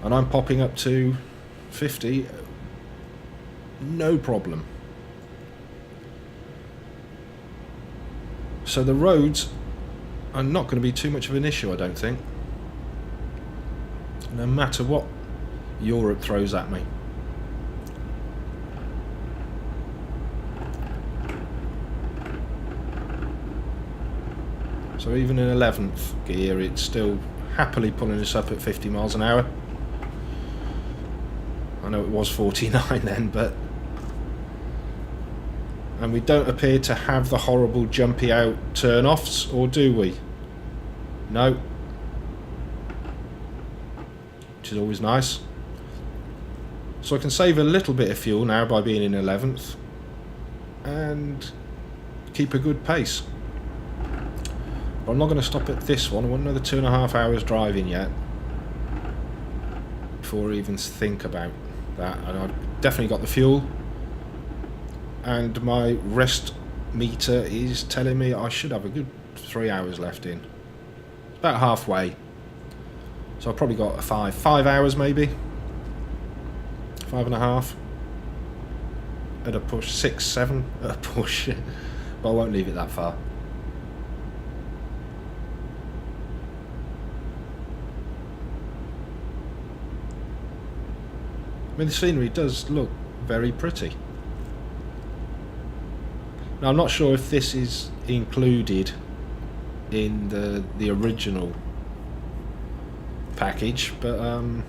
And I'm popping up to 50. No problem. So the roads are not going to be too much of an issue, I don't think. No matter what Europe throws at me. So even in 11th gear, it's still happily pulling us up at 50 miles an hour. I know it was 49 then, but... And we don't appear to have the horrible jumpy out turn-offs, or do we? No. Which is always nice. So I can save a little bit of fuel now by being in 11th. And keep a good pace. But I'm not going to stop at this one. I want another 2.5 hours driving yet before I even think about that. And I've definitely got the fuel, and my rest meter is telling me I should have a good 3 hours left in. It's about halfway, so I've probably got a 5 hours maybe, 5.5 at a push, 6, 7 at a push. But I won't leave it that far. I mean, the scenery does look very pretty. Now, I'm not sure if this is included in the original package, but and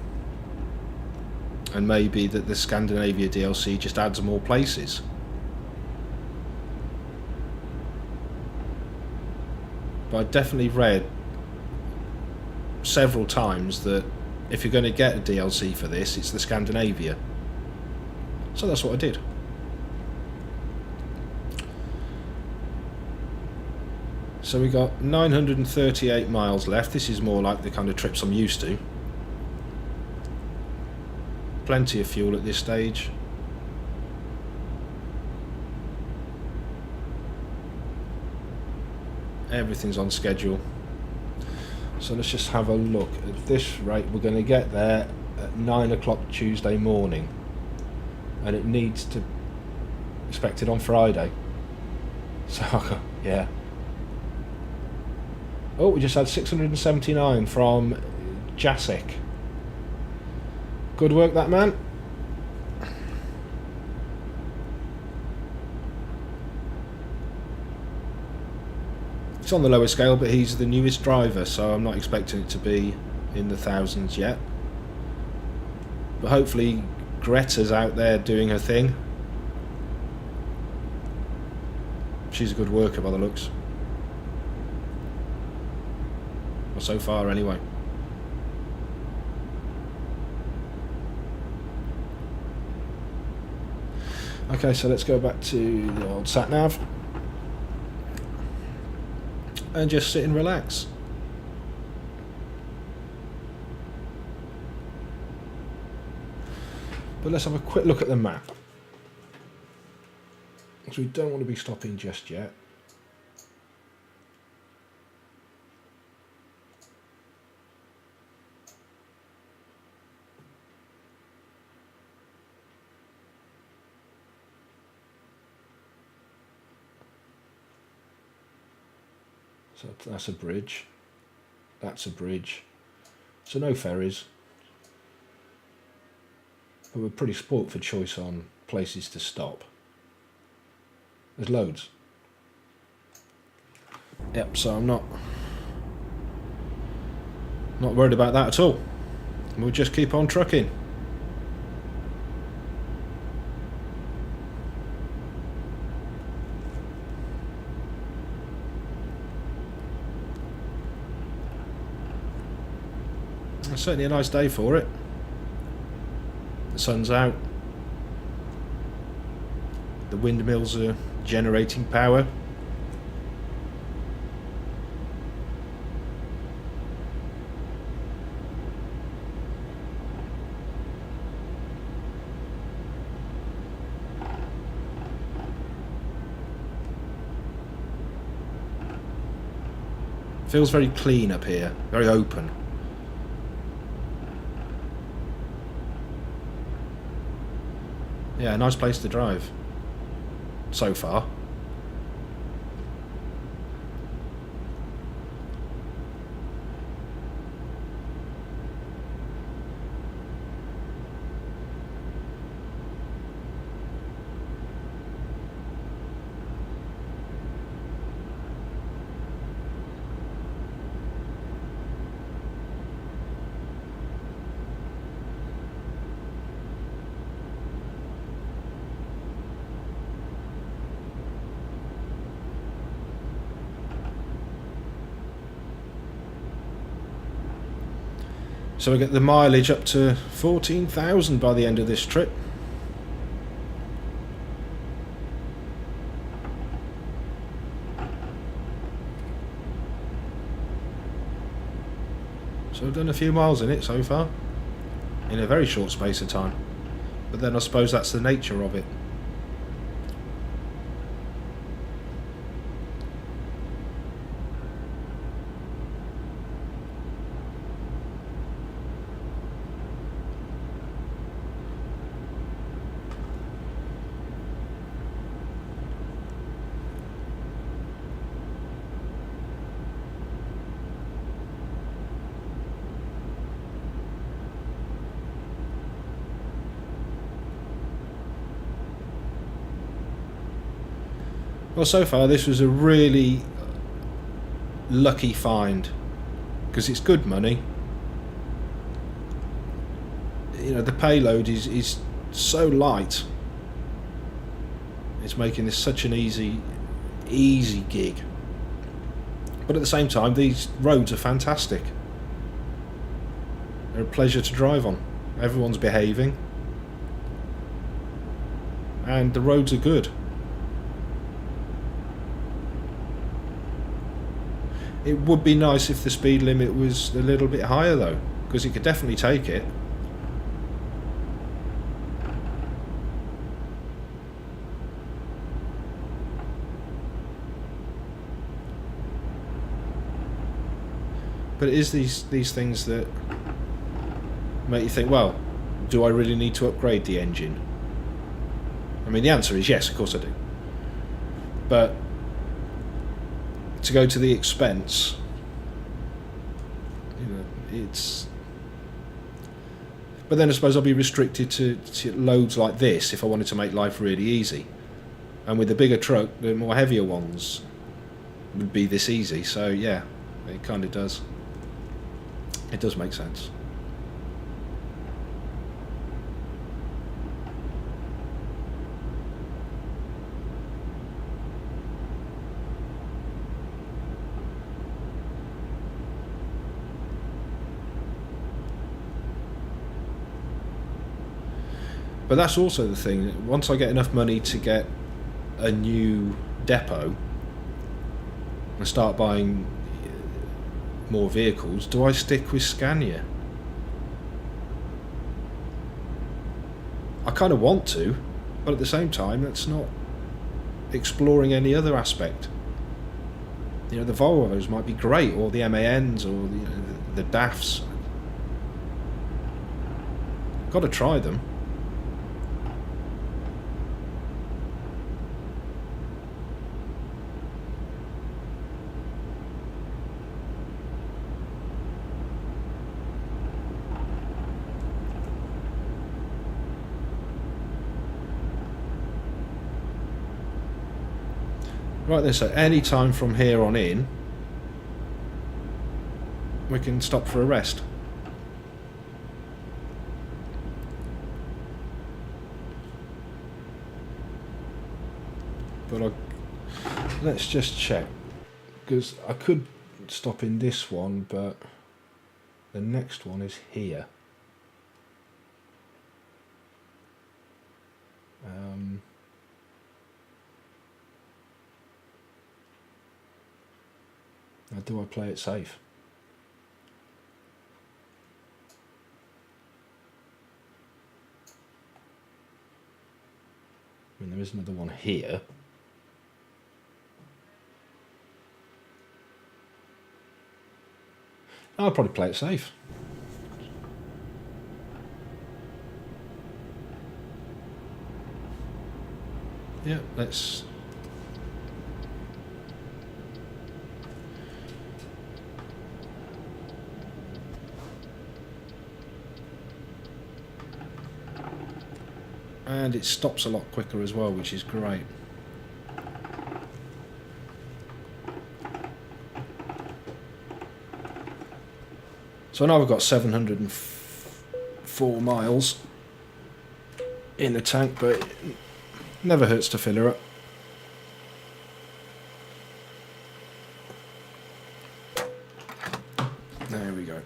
maybe that the Scandinavia DLC just adds more places. But I definitely read several times that if you're going to get a DLC for this, it's the Scandinavia. So that's what I did. So we got 938 miles left. This is more like the kind of trips I'm used to. Plenty of fuel at this stage. Everything's on schedule. So let's just have a look. At this rate, we're going to get there at 9 o'clock Tuesday morning. And it needs to... expected on Friday. So, yeah. Oh, we just had 679 from Jacek. Good work, that man. It's on the lower scale, but he's the newest driver, so I'm not expecting it to be in the thousands yet. But hopefully Greta's out there doing her thing. She's a good worker by the looks. Well, so far anyway. Okay, so let's go back to the old sat-nav and just sit and relax. But let's have a quick look at the map, because we don't want to be stopping just yet. So that's a bridge, that's a bridge, so no ferries. But we're pretty spoilt for choice on places to stop. There's loads. Yep, so I'm not worried about that at all. We'll just keep on trucking. It's certainly a nice day for it. The sun's out. The windmills are generating power. Feels very clean up here, very open. Yeah, nice place to drive. So far. So we get the mileage up to 14,000 by the end of this trip. So we've done a few miles in it so far, in a very short space of time. But then I suppose that's the nature of it. Well, so far this was a really lucky find, because it's good money. You know, the payload is so light. It's making this such an easy gig. But at the same time, these roads are fantastic. They're a pleasure to drive on. Everyone's behaving. And the roads are good. It would be nice if the speed limit was a little bit higher though, because it could definitely take it. But it is these things that make you think, well, do I really need to upgrade the engine? I mean, the answer is yes, of course I do. But to go to the expense. You know, it's. But then I suppose I'll be restricted to loads like this if I wanted to make life really easy. And with the bigger truck, the more heavier ones would be this easy. So yeah, it kind of does. It does make sense. But that's also the thing. Once I get enough money to get a new depot and start buying more vehicles, do I stick with Scania? I kind of want to, but at the same time, that's not exploring any other aspect. You know, the Volvos might be great, or the MANs, or the DAFs. Got to try them. Right then, so any time from here on in, we can stop for a rest. But let's just check, because I could stop in this one, but the next one is here. Now, do I play it safe? I mean, there is another one here. I'll probably play it safe. Yeah, let's... And it stops a lot quicker as well, which is great. So now I've got 704 miles in the tank, but it never hurts to fill her up. There we go.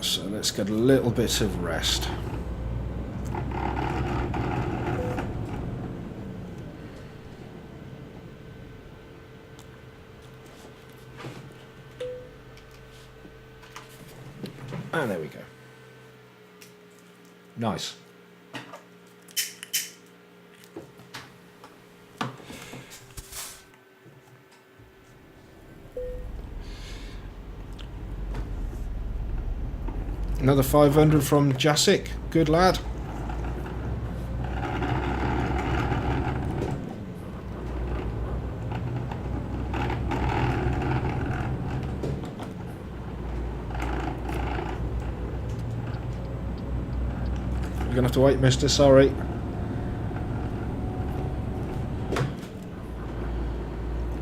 So let's get a little bit of rest. And there we go. Nice. Another 500 from Jasic. Good lad. You're gonna have to wait, mister, sorry.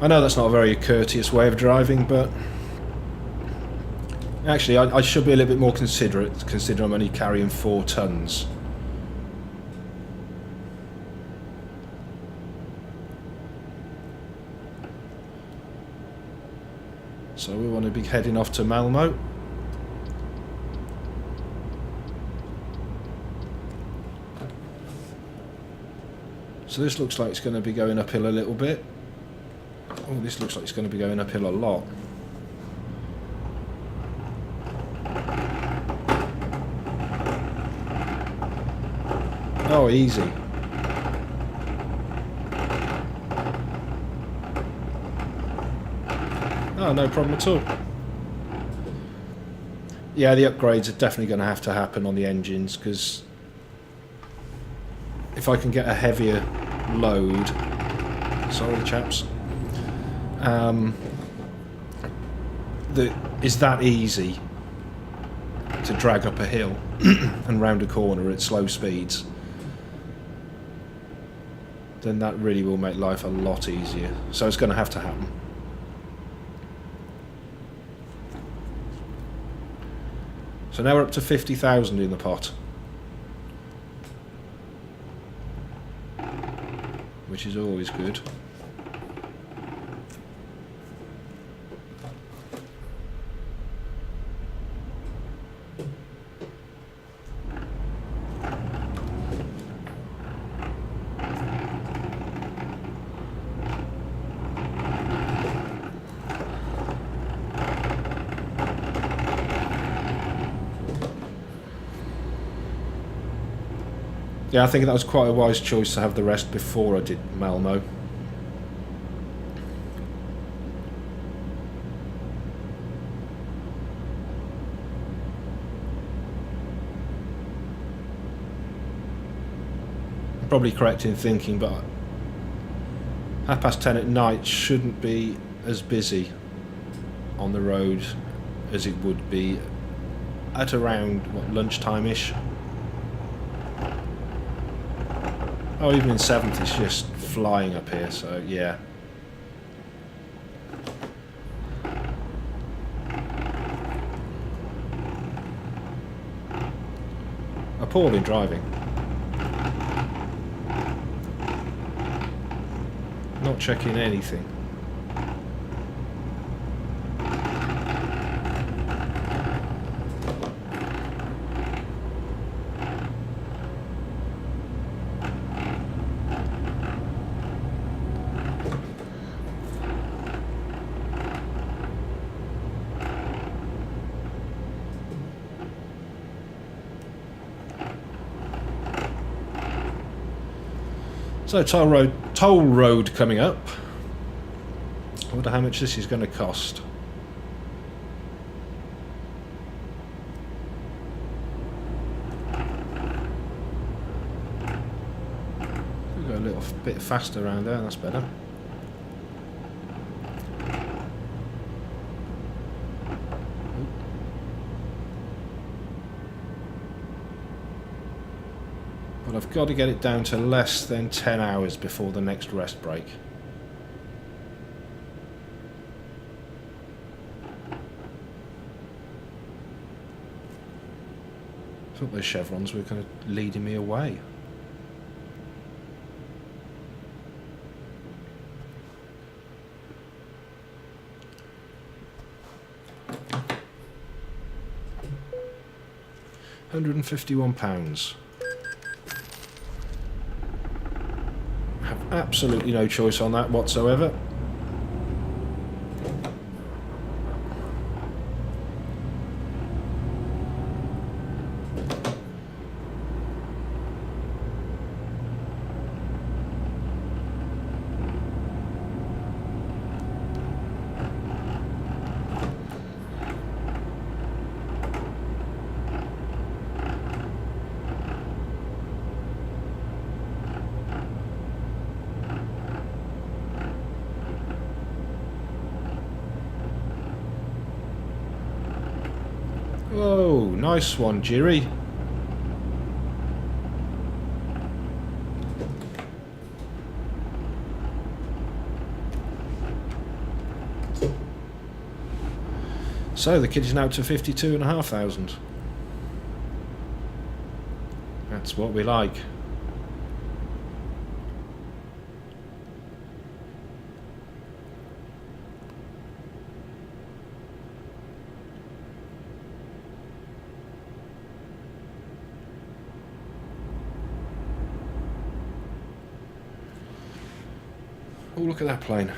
I know that's not a very courteous way of driving, but actually I should be a little bit more considerate, considering I'm only carrying 4 tons. So we want to be heading off to Malmo. So this looks like it's going to be going uphill a little bit. Oh, this looks like it's going to be going uphill a lot. Oh, easy. Oh, no problem at all. Yeah, the upgrades are definitely going to happen on the engines, because if I can get a heavier load, sorry chaps, that is that easy to drag up a hill and round a corner at slow speeds, then that really will make life a lot easier. So it's going to have to happen. So now we're up to 50,000 in the pot, which is always good. Yeah, I think that was quite a wise choice to have the rest before I did Malmo. I'm probably correct in thinking, but 10:30 at night shouldn't be as busy on the road as it would be at around, what, lunchtime-ish? Oh, even in 7th it's just flying up here, so yeah. Appalling driving. Not checking anything. So toll road coming up. I wonder how much this is going to cost. We'll go a little bit faster around there, that's better. But I've got to get it down to less than 10 hours before the next rest break. I thought those chevrons were kind of leading me away. £151. Absolutely no choice on that whatsoever. Oh, nice one, Jiri. So the kid is now to 52,500. That's what we like. Oh, look at that plane.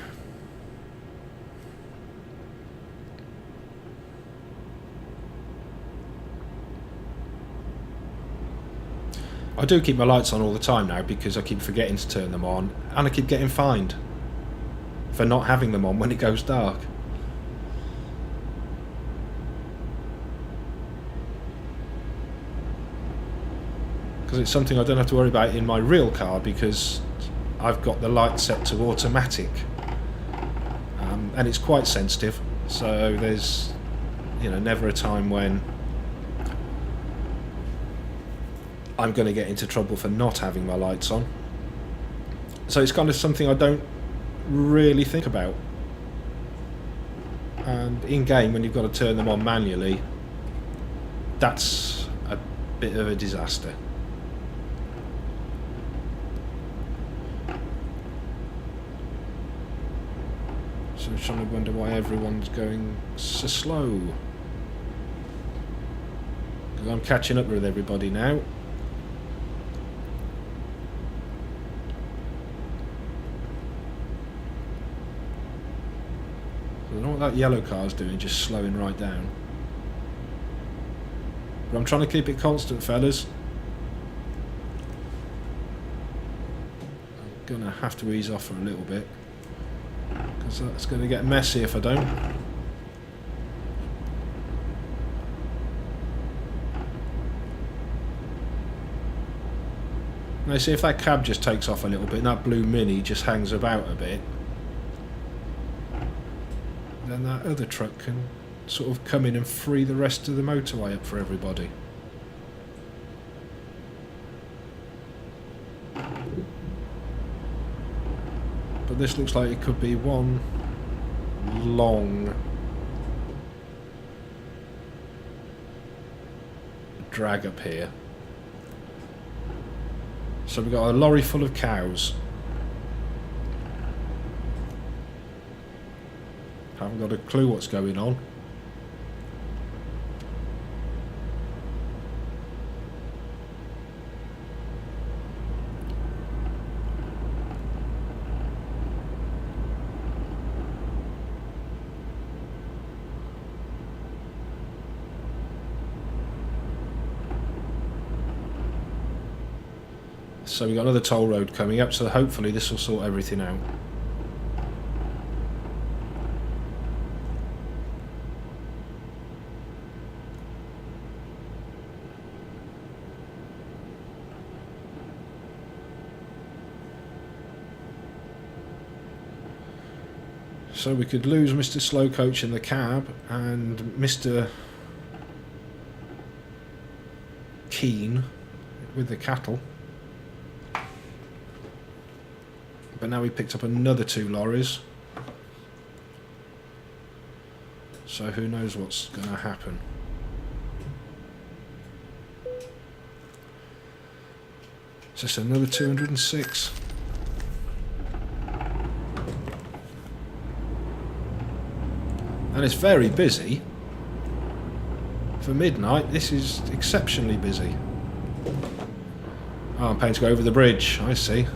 I do keep my lights on all the time now because I keep forgetting to turn them on, and I keep getting fined for not having them on when it goes dark. because it's something I don't have to worry about in my real car, because I've got the light set to automatic, and it's quite sensitive, so there's, you know, never a time when I'm going to get into trouble for not having my lights on. So it's kind of something I don't really think about. And in game, when you've got to turn them on manually, that's a bit of a disaster. So I'm trying to wonder why everyone's going so slow. Because I'm catching up with everybody now. I don't know what that yellow car's doing, just slowing right down. But I'm trying to keep it constant, fellas. I'm gonna have to ease off for a little bit, because that's gonna get messy if I don't. Now see, if that cab just takes off a little bit and that blue Mini just hangs about a bit, then that other truck can sort of come in and free the rest of the motorway up for everybody. But this looks like it could be one long drag up here. So we've got a lorry full of cows. Haven't got a clue what's going on. So we've got another toll road coming up, so hopefully this will sort everything out. So we could lose Mr. Slow Coach in the cab and Mr. Keen with the cattle. But now we picked up another 2 lorries. So who knows what's going to happen. It's just another 206. And it's very busy. For midnight, this is exceptionally busy. Oh, I'm paying to go over the bridge, I see.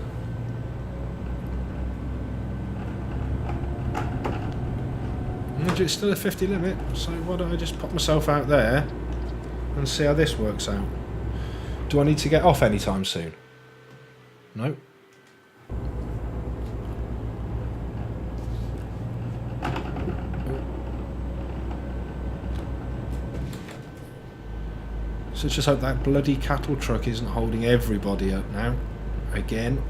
It's still a 50 limit, so why don't I just pop myself out there and see how this works out. Do I need to get off anytime soon? No. So just hope that bloody cattle truck isn't holding everybody up now. Again.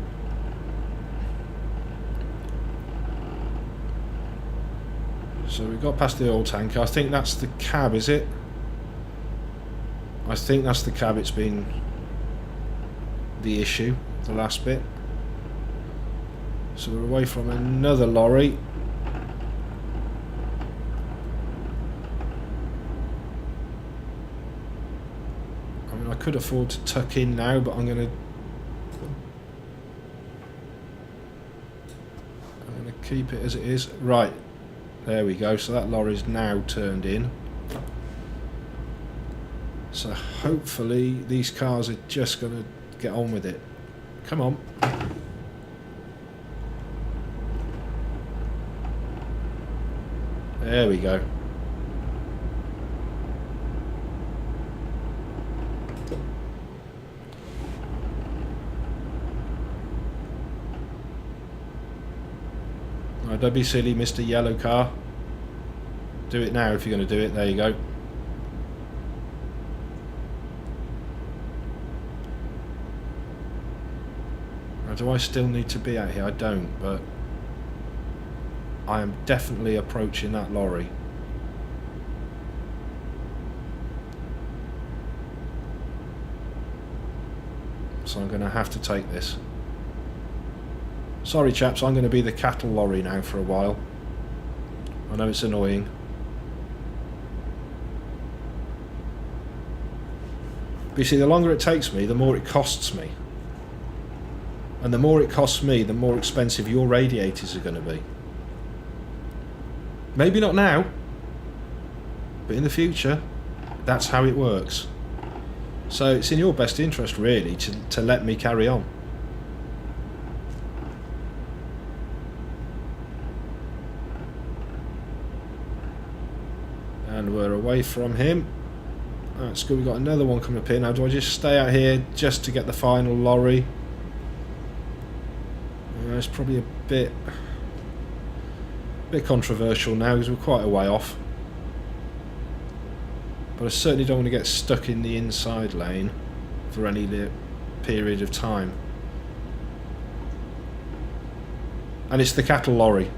So we've got past the oil tanker. I think that's the cab, is it? I think that's the cab. It's been the issue, the last bit. So we're away from another lorry. I mean, I could afford to tuck in now, but I'm gonna keep it as it is. Right. There we go, so that lorry's now turned in. So hopefully these cars are just going to get on with it. Come on. There we go. Don't be silly, Mr. Yellow Car. Do it now if you're going to do it. There you go. do I still need to be out here? I don't, but I am definitely approaching that lorry. So I'm going to have to take this. Sorry chaps, I'm going to be the cattle lorry now for a while. I know it's annoying. But you see, the longer it takes me, the more it costs me. And the more it costs me, the more expensive your radiators are going to be. Maybe not now, but in the future, that's how it works. So it's in your best interest, really, to let me carry on. And we're away from him. That's good, we've got another one coming up here. Now, do I just stay out here just to get the final lorry? It's probably a bit controversial now because we're quite a way off. But I certainly don't want to get stuck in the inside lane for any period of time. And it's the cattle lorry.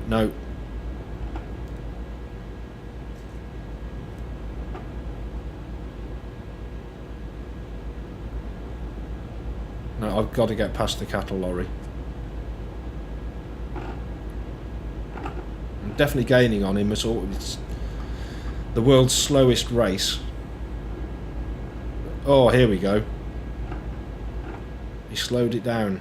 No. No, I've got to get past the cattle lorry. I'm definitely gaining on him. It's the world's slowest race. Oh, here we go. He slowed it down.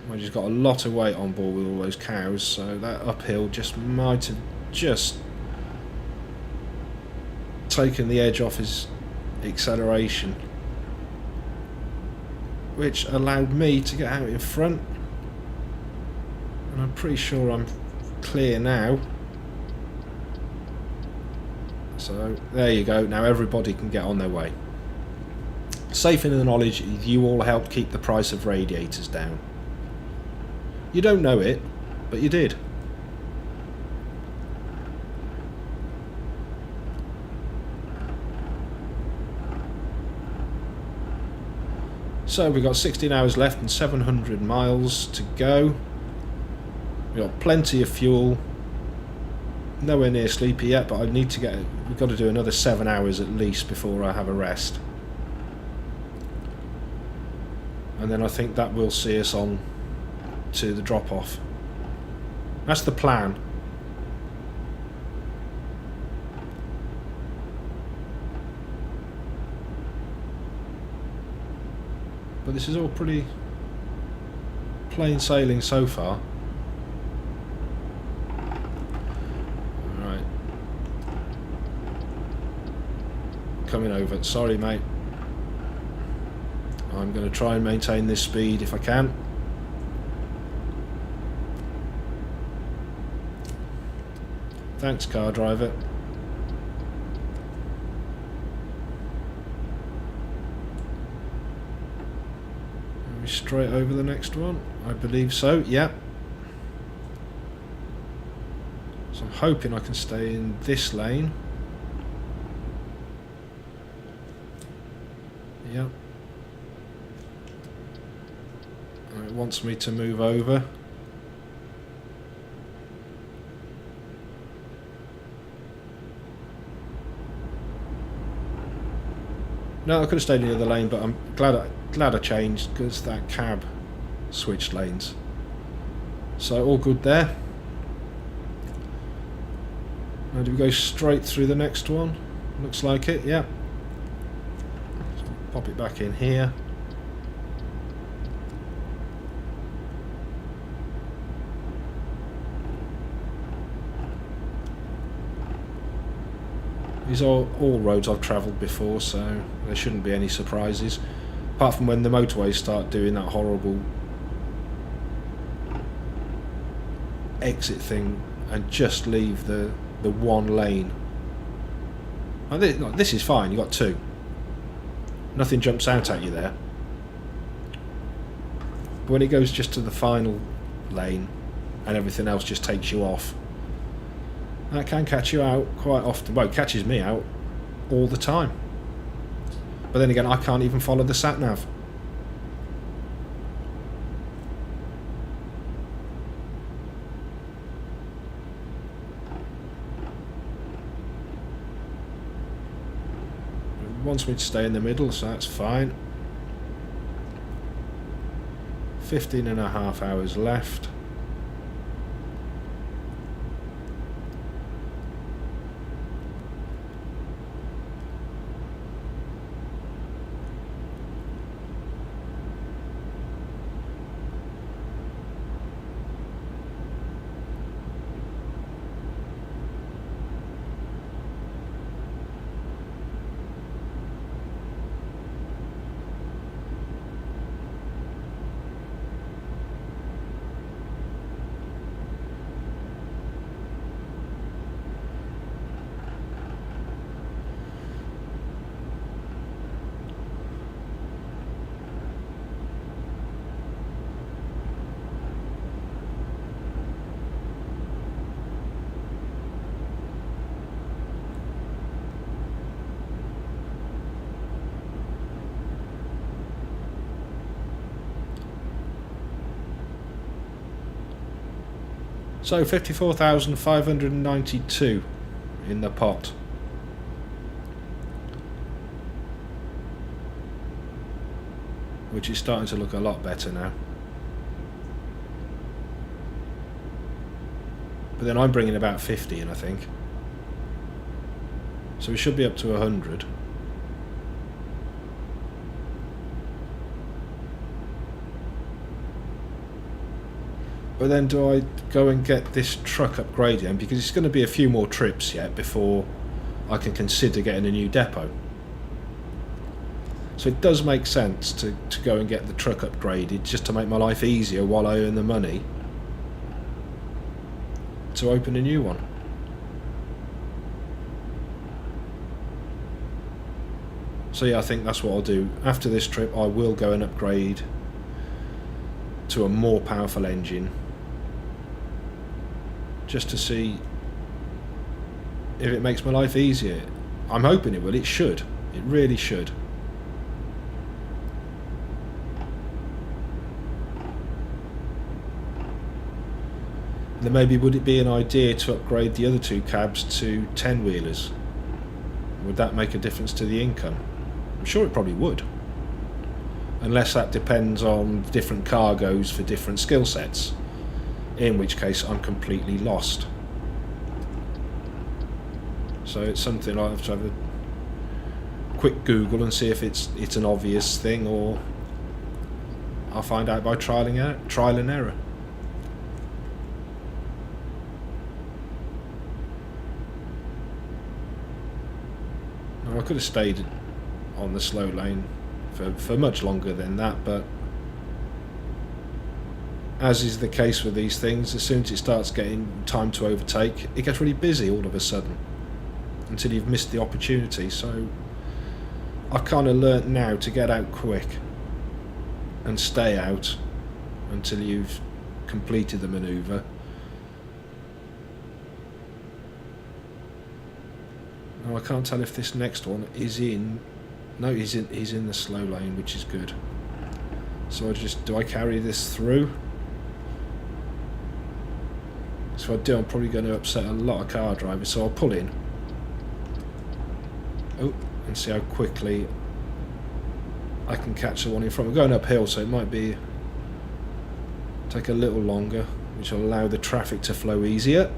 Well, he's got a lot of weight on board with all those cows, so that uphill just might have just taken the edge off his acceleration, which allowed me to get out in front. And I'm pretty sure I'm clear now. So there you go, now everybody can get on their way. Safe in the knowledge you all helped keep the price of radiators down. You don't know it, but you did. So we've got 16 hours left and 700 miles to go. We've got plenty of fuel. Nowhere near sleepy yet, but we've got to do another 7 hours at least before I have a rest. And then I think that will see us on to the drop-off. That's the plan. But this is all pretty plain sailing so far. Coming over. Sorry, mate. I'm going to try and maintain this speed if I can. Thanks, car driver. Are we straight over the next one? I believe so, yeah. So I'm hoping I can stay in this lane. Yeah. It wants me to move over. No, I could have stayed in the other lane, but I'm glad I changed because that cab switched lanes. So all good there. Now do we go straight through the next one? Looks like it, yeah. Pop it back in here. These are all roads I've travelled before, so there shouldn't be any surprises. Apart from when the motorways start doing that horrible exit thing and just leave the one lane. This is fine, you've got two. Nothing jumps out at you there. But when it goes just to the final lane and everything else just takes you off, that can catch you out quite often. Well, it catches me out all the time. But then again, I can't even follow the sat-nav. wants me to stay in the middle, so that's fine. 15.5 hours left. So 54,592 in the pot. Which is starting to look a lot better now. But then I'm bringing about 50 in, I think. So we should be up to 100. But then do I go and get this truck upgraded? Because it's going to be a few more trips yet before I can consider getting a new depot. So it does make sense to go and get the truck upgraded just to make my life easier while I earn the money to open a new one. So yeah, I think that's what I'll do. After this trip I will go and upgrade to a more powerful engine, just to see if it makes my life easier. I'm hoping it will. It should. It really should. And then maybe would it be an idea to upgrade the other two cabs to 10-wheelers? Would that make a difference to the income? I'm sure it probably would. Unless that depends on different cargoes for different skill sets, in which case I'm completely lost. So it's something I have to have a quick Google and see if it's an obvious thing, or I'll find out by trial and error. Now, I could have stayed on the slow lane for much longer than that, but as is the case with these things, as soon as it starts getting time to overtake, it gets really busy all of a sudden until you've missed the opportunity. So I've kind of learnt now to get out quick and stay out until you've completed the manoeuvre. Now I can't tell if this next one is in. No, he's in the slow lane, which is good. So do I carry this through? So if I do, I'm probably going to upset a lot of car drivers, so I'll pull in. Oh, and see how quickly I can catch the one in front. We're going uphill, so it might take a little longer, which will allow the traffic to flow easier.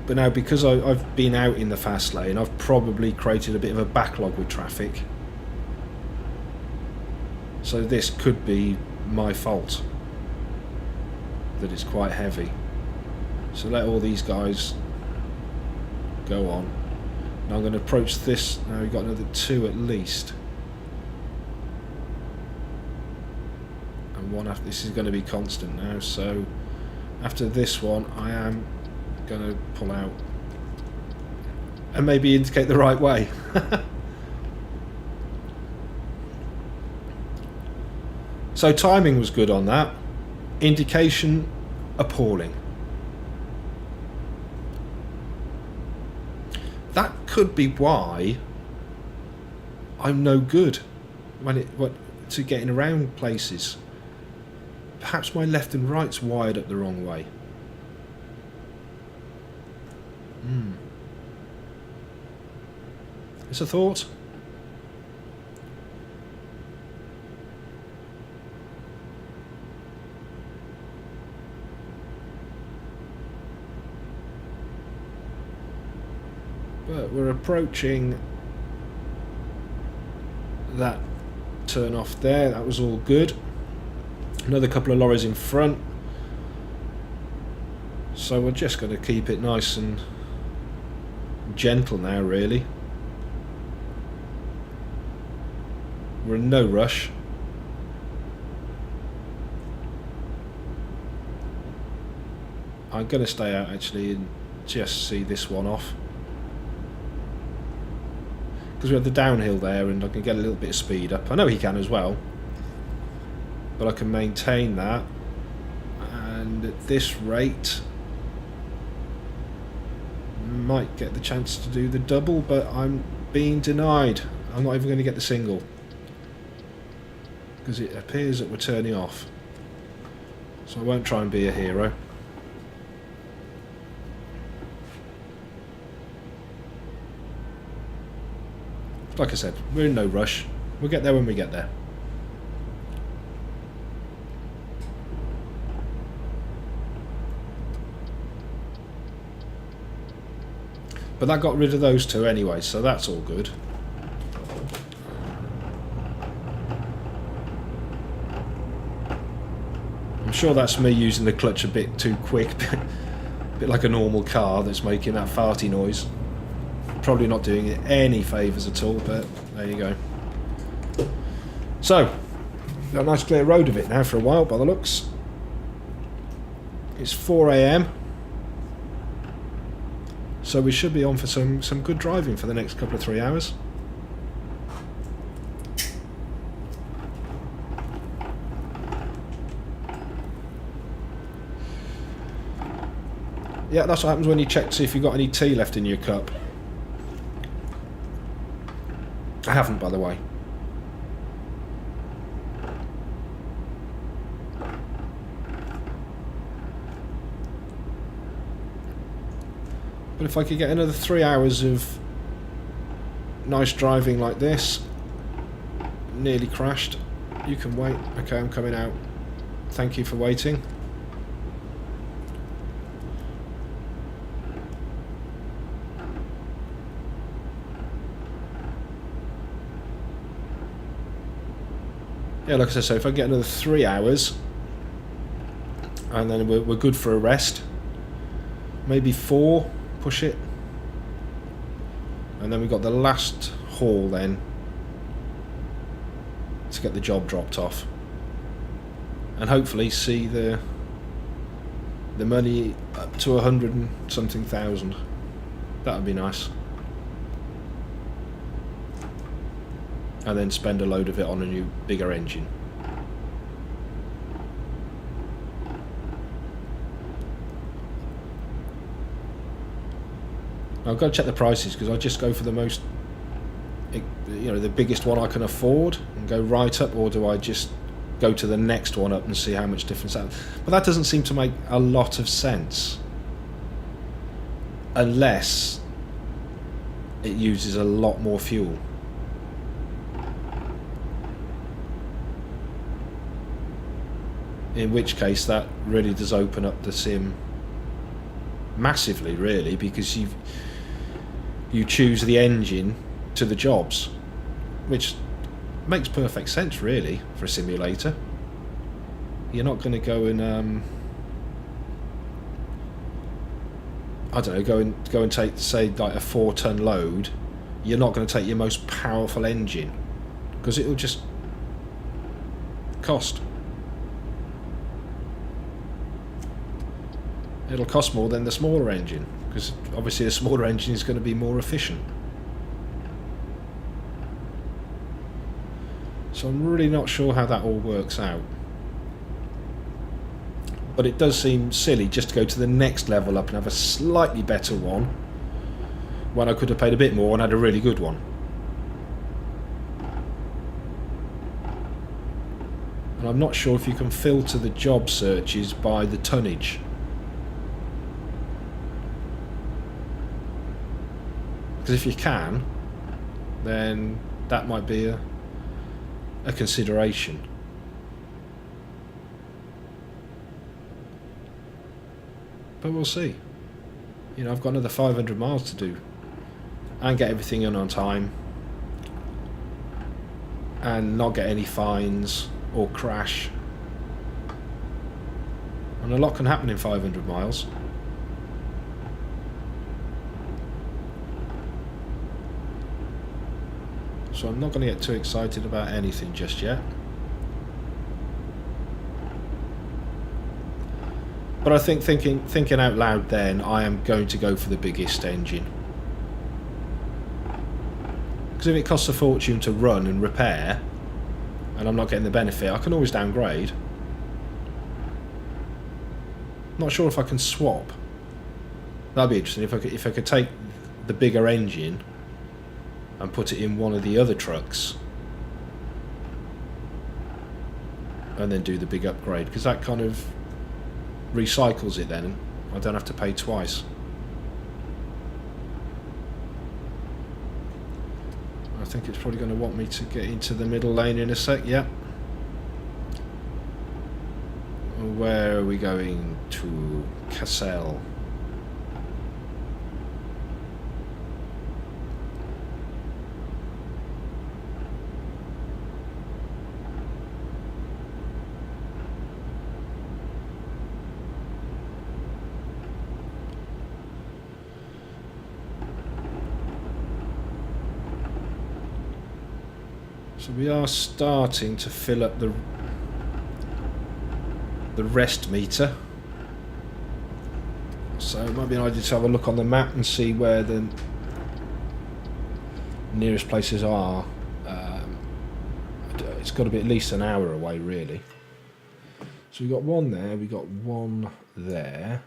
But now, because I've been out in the fast lane, I've probably created a bit of a backlog with traffic. So this could be my fault, that it's quite heavy. So let all these guys go on. Now I'm going to approach this. Now we've got another 2 at least. And one after this is going to be constant now. So after this one, I am going to pull out and maybe indicate the right way. So timing was good on that. Indication, appalling. That could be why I'm no good to getting around places. Perhaps my left and right's wired up the wrong way. It's a thought. But we're approaching that turn off there. That was all good. Another couple of lorries in front. So we're just going to keep it nice and gentle now, really. We're in no rush. I'm going to stay out actually and just see this one off. Because we have the downhill there and I can get a little bit of speed up. I know he can as well. But I can maintain that. And at this rate, might get the chance to do the double, but I'm being denied. I'm not even going to get the single. Because it appears that we're turning off. So I won't try and be a hero. Like I said, we're in no rush. We'll get there when we get there. But that got rid of those two anyway, so that's all good. I'm sure that's me using the clutch a bit too quick. A bit like a normal car that's making that farty noise. Probably not doing it any favours at all, but there you go. So, got a nice clear road of it now for a while by the looks. It's 4 AM. So we should be on for some good driving for the next couple of 3 hours. Yeah, that's what happens when you check to see if you've got any tea left in your cup. I haven't, by the way. But if I could get another 3 hours of nice driving like this, nearly crashed. You can wait. Okay, I'm coming out. Thank you for waiting. Yeah, like I said, so if I get another 3 hours, and then we're good for a rest, maybe 4, push it, and then we've got the last haul then to get the job dropped off, and hopefully see the money up to 100 and something thousand. That would be nice. And then spend a load of it on a new, bigger engine. I've got to check the prices because I just go for the most, the biggest one I can afford and go right up, or do I just go to the next one up and see how much difference that? But that doesn't seem to make a lot of sense unless it uses a lot more fuel. In which case that really does open up the sim massively, really, because you choose the engine to the jobs, which makes perfect sense really for a simulator. You're not going to go and I don't know, go and take, say, like a 4-ton load. You're not going to take your most powerful engine because it'll just cost. It'll cost more than the smaller engine, because obviously a smaller engine is going to be more efficient. So I'm really not sure how that all works out. But it does seem silly just to go to the next level up and have a slightly better one when I could have paid a bit more and had a really good one. And I'm not sure if you can filter the job searches by the tonnage. Because if you can, then that might be a consideration. But we'll see. You know, I've got another 500 miles to do and get everything in on time and not get any fines or crash. And a lot can happen in 500 miles. So I'm not going to get too excited about anything just yet. But I think thinking out loud then, I am going to go for the biggest engine. Because if it costs a fortune to run and repair, and I'm not getting the benefit, I can always downgrade. Not sure if I can swap. That'd be interesting if I could take the bigger engine and put it in one of the other trucks and then do the big upgrade, because that kind of recycles it then. I don't have to pay twice. I think it's probably going to want me to get into the middle lane in a sec. Yeah. Where are we going to? Cassel. So we are starting to fill up the rest meter. So it might be an idea to have a look on the map and see where the nearest places are. It's got to be at least an hour away, really. So we've got one there, we've got one there,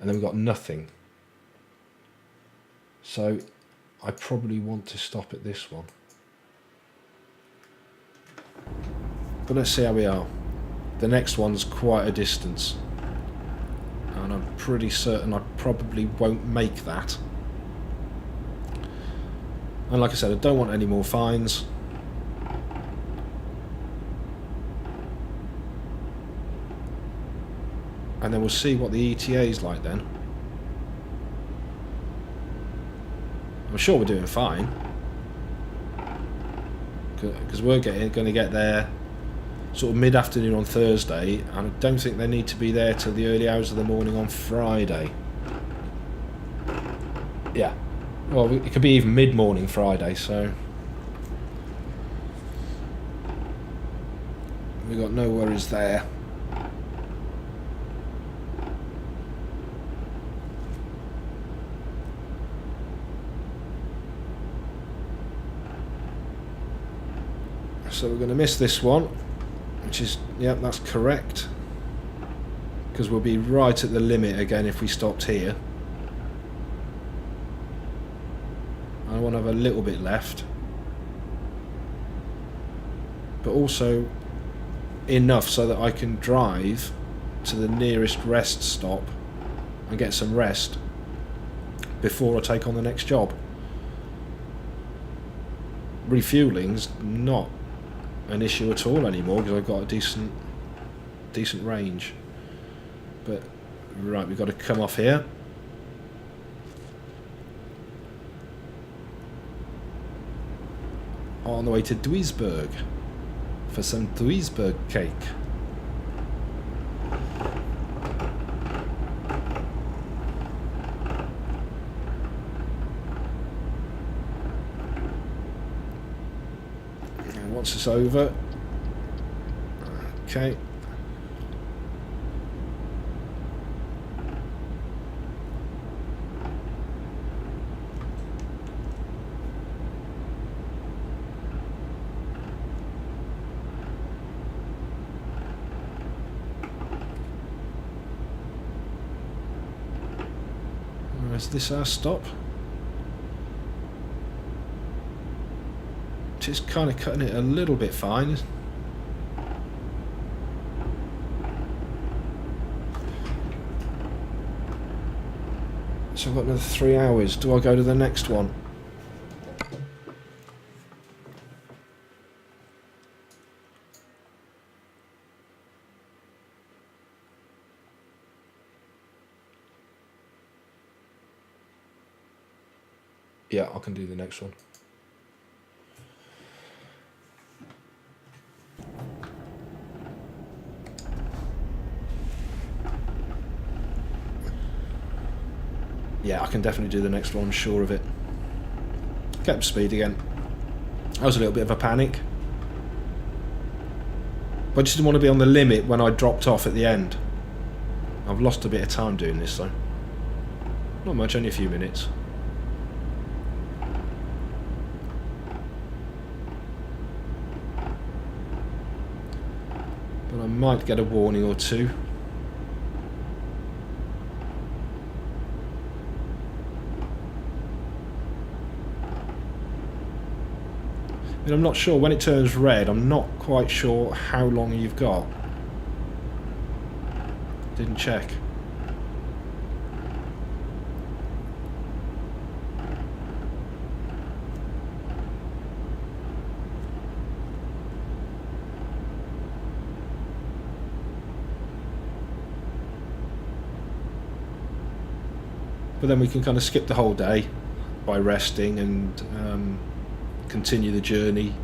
and then we've got nothing. So I probably want to stop at this one. But let's see how we are. The next one's quite a distance, and I'm pretty certain I probably won't make that. And like I said, I don't want any more fines. And then we'll see what the ETA is like then. I'm sure we're doing fine, because we're going to get there sort of mid-afternoon on Thursday, and I don't think they need to be there till the early hours of the morning on Friday. Yeah. Well, it could be even mid-morning Friday, so we got no worries there. So we're going to miss this one, which is, yeah, that's correct, because we'll be right at the limit again if we stopped here. I want to have a little bit left, but also enough so that I can drive to the nearest rest stop and get some rest before I take on the next job. Refueling's not an issue at all anymore because I've got a decent range. But right, we've got to come off here. On the way to Duisburg for some Duisburg cake. And once it's over, okay. Is this our stop? Just kind of cutting it a little bit fine. So I've got another 3 hours. Do I go to the next one? Yeah, I can do the next one. Yeah, I can definitely do the next one, I'm sure of it. Get up to speed again. That was a little bit of a panic. But I just didn't want to be on the limit when I dropped off at the end. I've lost a bit of time doing this though. Not much, only a few minutes. But I might get a warning or two. And I'm not sure, when it turns red, I'm not quite sure how long you've got. Didn't check. But then we can kind of skip the whole day by resting and continue the journey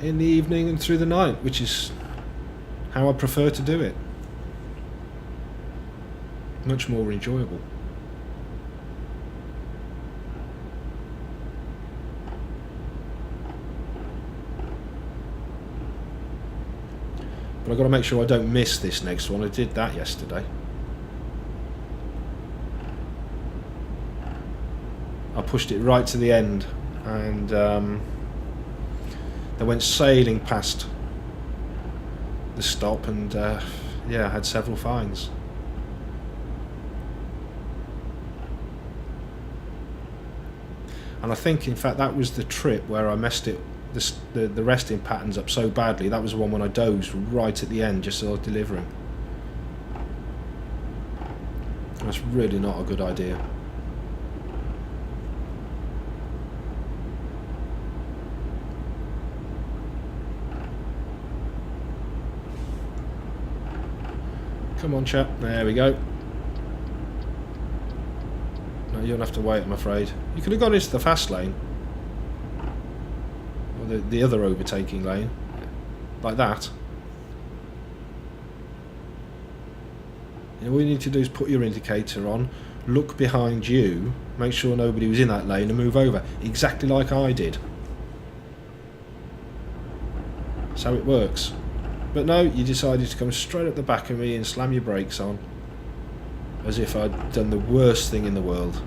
in the evening and through the night, which is how I prefer to do it. Much more enjoyable. But I've got to make sure I don't miss this next one. I did that yesterday. I pushed it right to the end, and they went sailing past the stop, and yeah, I had several fines. And I think, in fact, that was the trip where I messed it, the resting patterns up so badly. That was the one when I dozed right at the end, just as I was delivering. That's really not a good idea. Come on, chap. There we go. No, you don't have to wait, I'm afraid. You could have gone into the fast lane. Or the other overtaking lane. Like that. All you need to do is put your indicator on, look behind you, make sure nobody was in that lane and move over. Exactly like I did. That's how it works. But no, you decided to come straight up the back of me and slam your brakes on. As if I'd done the worst thing in the world.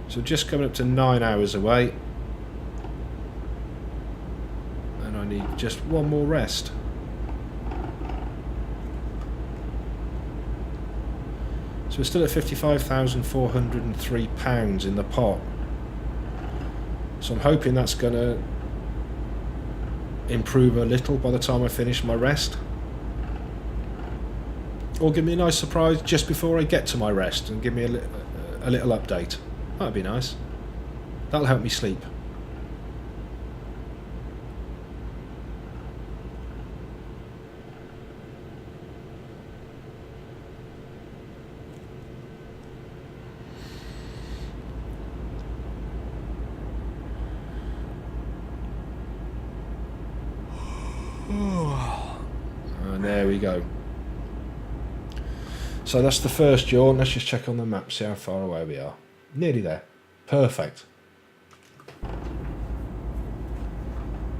So just coming up to 9 hours away, and I need just one more rest. So we're still at £55,403 in the pot. So I'm hoping that's going to improve a little by the time I finish my rest. Or give me a nice surprise just before I get to my rest and give me a little update. That'd be nice. That'll help me sleep. And there we go. So that's the first yawn. Let's just check on the map, see how far away we are. Nearly there. Perfect.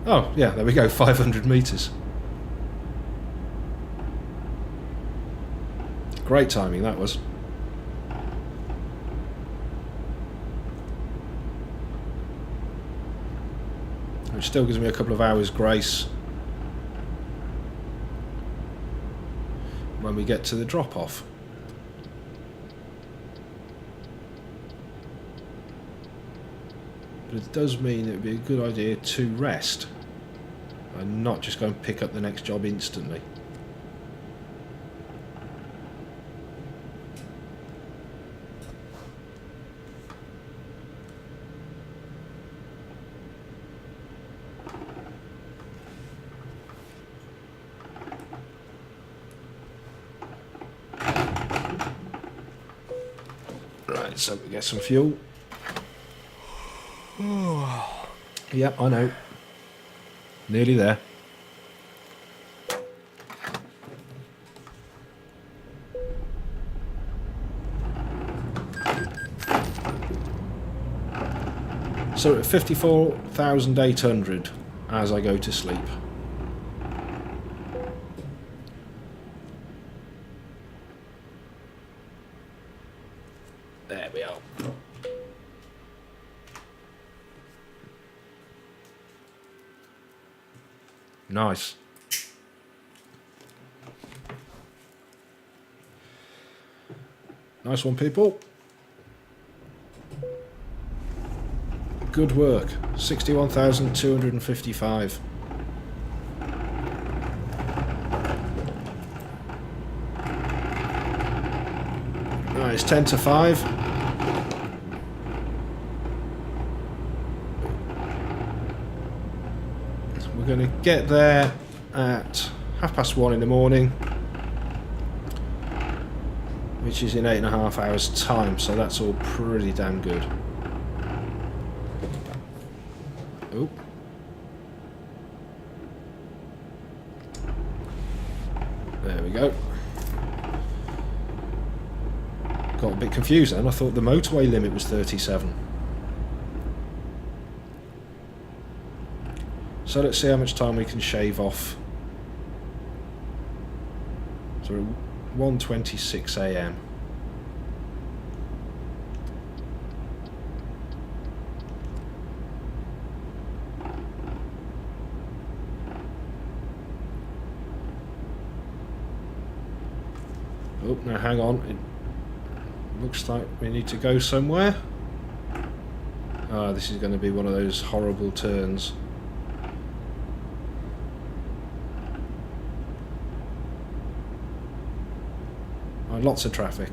Oh, yeah, there we go. 500 metres. Great timing, that was. which still gives me a couple of hours grace when we get to the drop-off. But it does mean it would be a good idea to rest and not just go and pick up the next job instantly. Right, so we get some fuel. Yep, I know. Nearly there. So at 54,800 as I go to sleep. There we are. Nice. Nice one, people. Good work. 61,255. Right, it's 10 to 5. We're going to get there at 1:30 in the morning, which is in 8.5 hours time, so that's all pretty damn good. Oh. There we go. Got a bit confused then. I thought the motorway limit was 37. So let's see how much time we can shave off. So 1:26 AM. Oh, now hang on. It looks like we need to go somewhere. Ah, this is going to be one of those horrible turns. Oh, lots of traffic.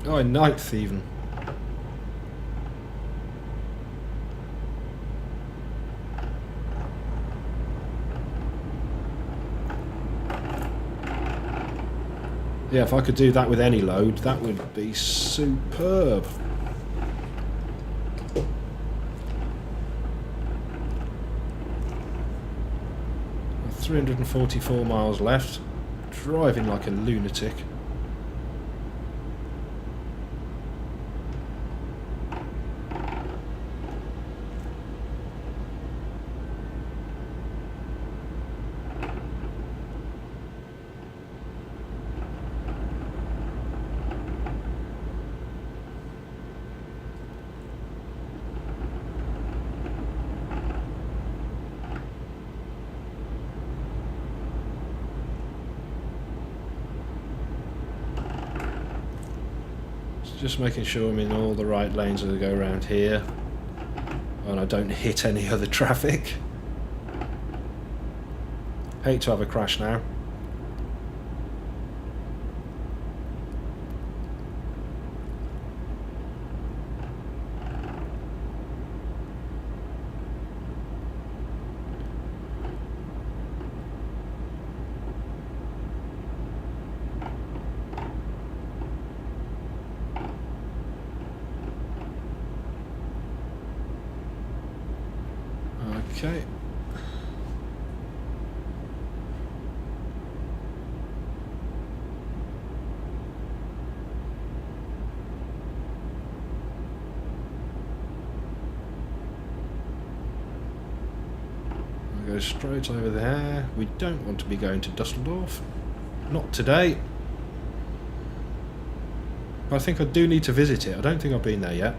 Oh, in 9th even. Yeah, if I could do that with any load, that would be superb. With 344 miles left. Driving like a lunatic. Just making sure I'm in all the right lanes as I go around here and I don't hit any other traffic. Hate to have a crash now. Okay. go straight over there. We don't want to be going to Dusseldorf. Not today. But I think I do need to visit it. I don't think I've been there yet.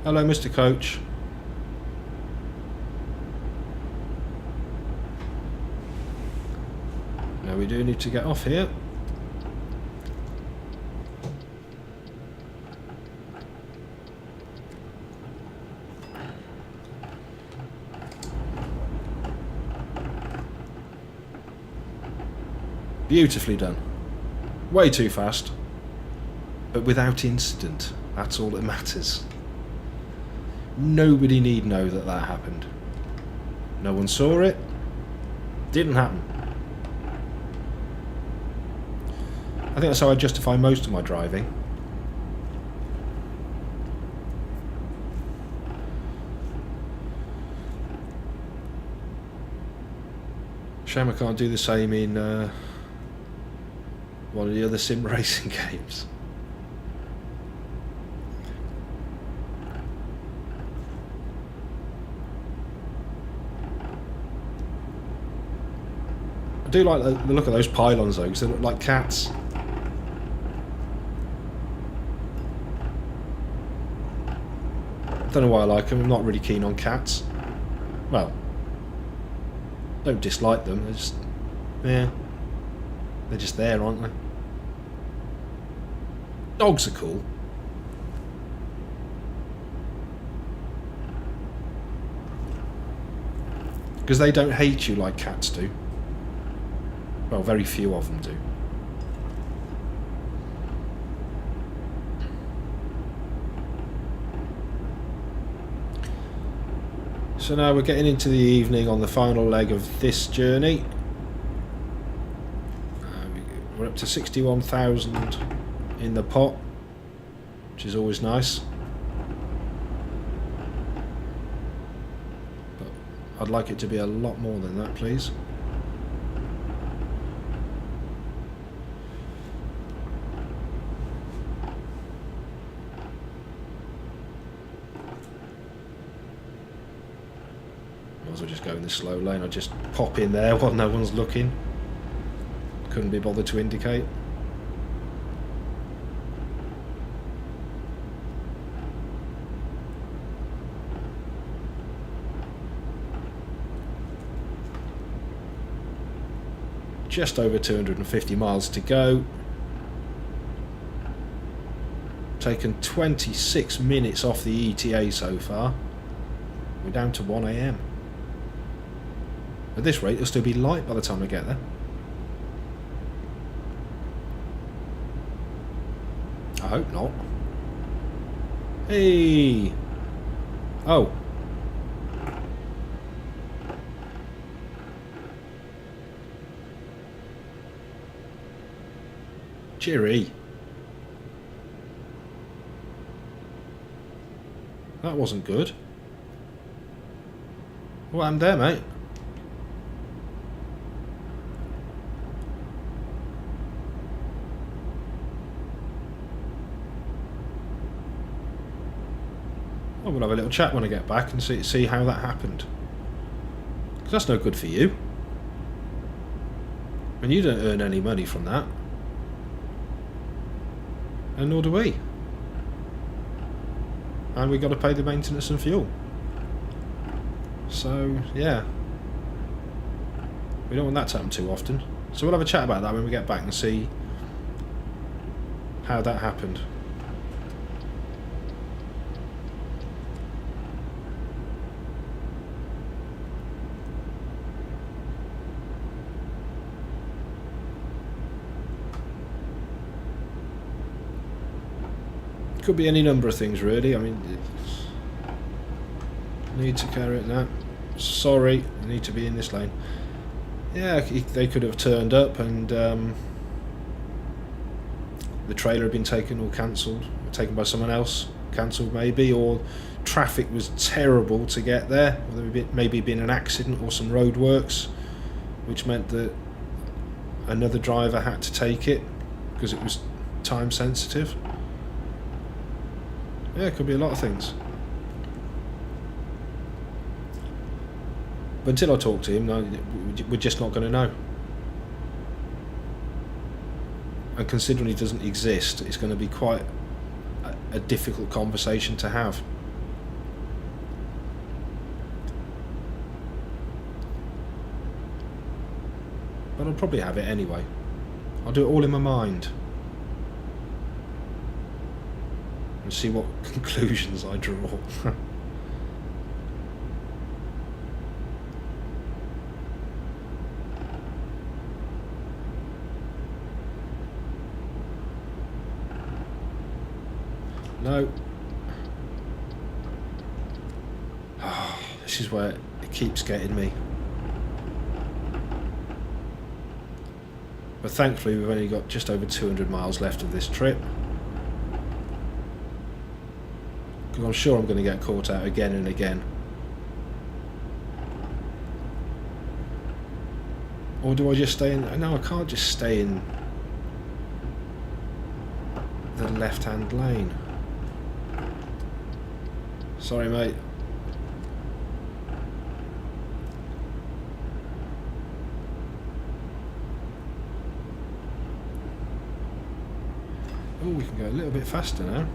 Hello, Mr. Coach. Now we do need to get off here. Beautifully done. Way too fast. But without incident. That's all that matters. Nobody need know that that happened. No one saw it. Didn't happen. I think that's how I justify most of my driving. Shame I can't do the same in one of the other sim racing games. I do like the look of those pylons though, because they look like cats. I don't know why I like them. I'm not really keen on cats. Well, don't dislike them. They're just, yeah, they're just there, aren't they? Dogs are cool. Because they don't hate you like cats do. Well, very few of them do. So now we're getting into the evening on the final leg of this journey. We're up to 61,000 in the pot, which is always nice. But I'd like it to be a lot more than that, please. Might as well just go in the slow lane. I'll just pop in there while no one's looking. Couldn't be bothered to indicate. Just over 250 miles to go. Taken 26 minutes off the ETA so far. We're down to 1 AM. At this rate, it'll still be light by the time I get there. I hope not. Hey! Oh. Cheery. That wasn't good. What happened there, mate? Oh, we'll have a little chat when I get back and see how that happened. Because that's no good for you. And you don't earn any money from that. And nor do we. And we got to pay the maintenance and fuel. So, yeah. We don't want that to happen too often. So we'll have a chat about that when we get back and see how that happened. Could be any number of things, really. I mean, need to carry it now. Sorry, I need to be in this lane. Yeah, they could have turned up and the trailer had been taken or cancelled, taken by someone else, cancelled maybe, or traffic was terrible to get there, or there had maybe been an accident or some roadworks, which meant that another driver had to take it because it was time sensitive. Yeah, it could be a lot of things. But until I talk to him, we're just not going to know. And considering he doesn't exist, it's going to be quite a difficult conversation to have. But I'll probably have it anyway. I'll do it all in my mind. And see what conclusions I draw. No. Oh, this is where it keeps getting me. But thankfully we've only got just over 200 miles left of this trip. Because I'm sure I'm going to get caught out again and again. Or do I just stay in... No, I can't just stay in the left-hand lane. Sorry, mate. Oh, we can go a little bit faster now.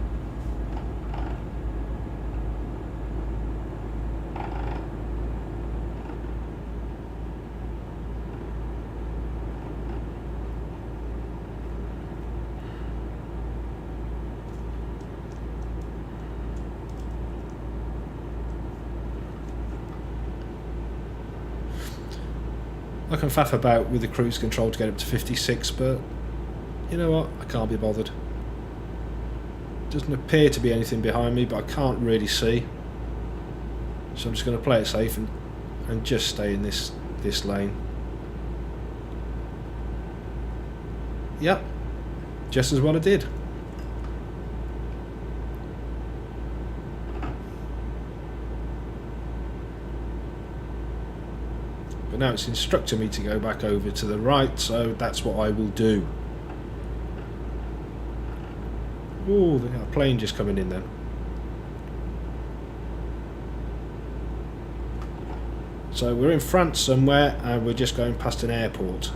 I can faff about with the cruise control to get up to 56, but you know what? I can't be bothered. Doesn't appear to be anything behind me, but I can't really see. So I'm just going to play it safe and just stay in this lane. Yep, just as well I did. But now it's instructing me to go back over to the right, so that's what I will do. Oh, the plane just coming in then. So we're in France somewhere and we're just going past an airport.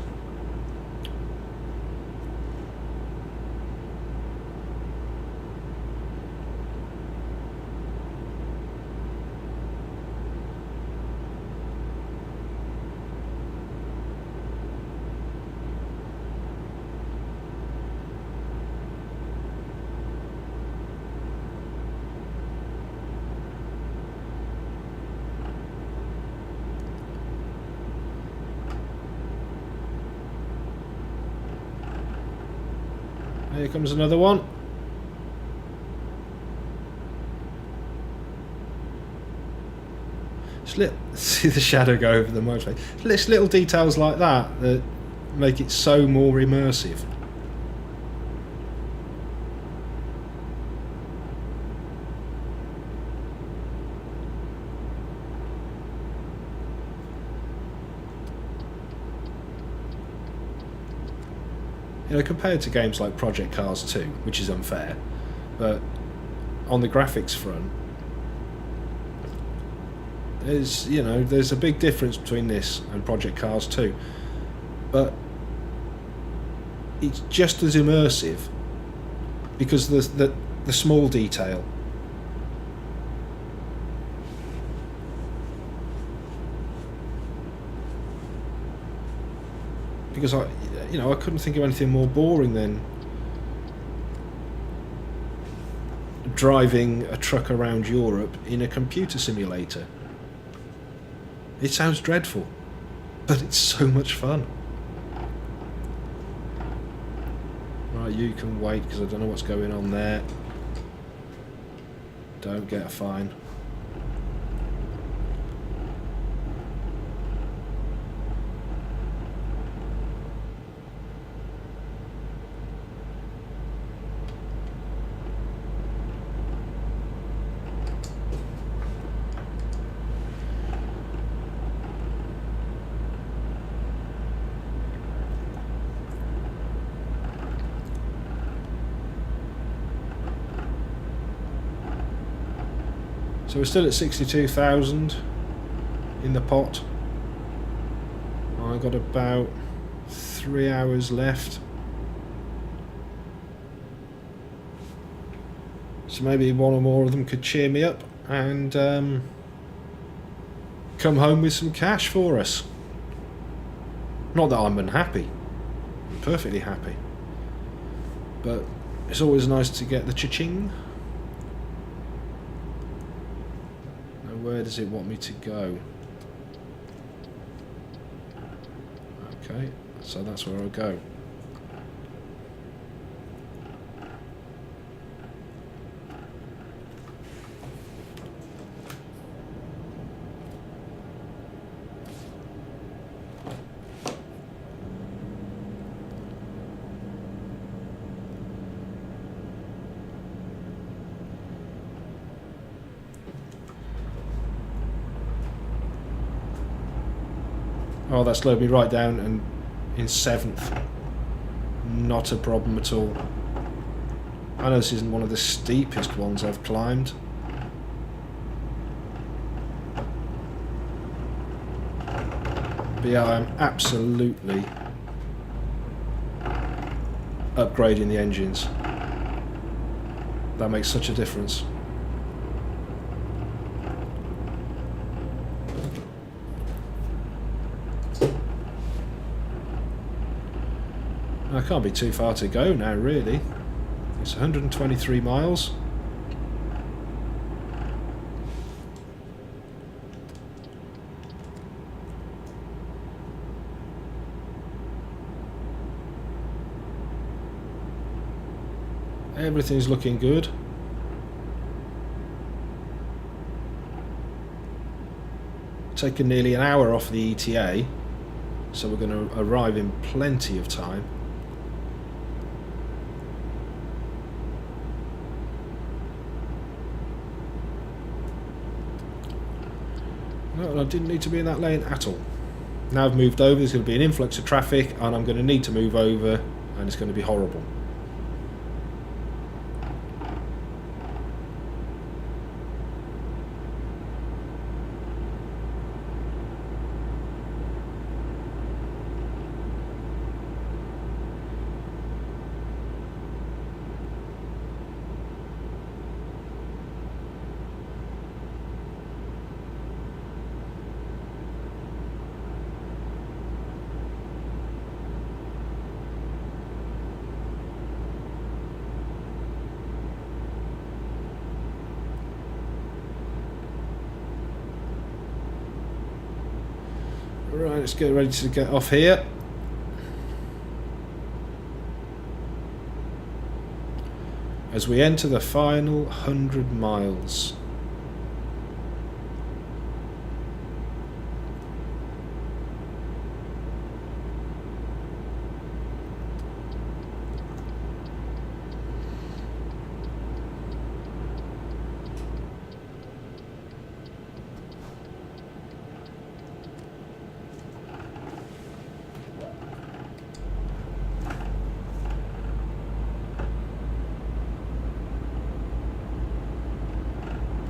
Here comes another one. See the shadow go over the motorway. It's little details like that that make it so more immersive. You know, compared to games like Project Cars 2, which is unfair, but on the graphics front, there's a big difference between this and Project Cars 2, but it's just as immersive because the small detail. Because I couldn't think of anything more boring than driving a truck around Europe in a computer simulator. It sounds dreadful, but it's so much fun. Right, you can wait because I don't know what's going on there. Don't get a fine. So we're still at 62,000 in the pot. I got about 3 hours left. So maybe one or more of them could cheer me up and come home with some cash for us. Not that I'm unhappy. I'm perfectly happy. But it's always nice to get the cha-ching. Where does it want me to go? Okay, so that's where I'll go. Oh, that slowed me right down and in 7th. Not a problem at all. I know this isn't one of the steepest ones I've climbed. But yeah, I'm absolutely upgrading the engines. That makes such a difference. I can't be too far to go now, really. It's 123 miles. Everything's looking good. Taken nearly an hour off the ETA, so we're going to arrive in plenty of time. No, I didn't need to be in that lane at all. Now I've moved over, there's going to be an influx of traffic and I'm going to need to move over and it's going to be horrible. Right, let's get ready to get off here. As we enter the final 100 miles.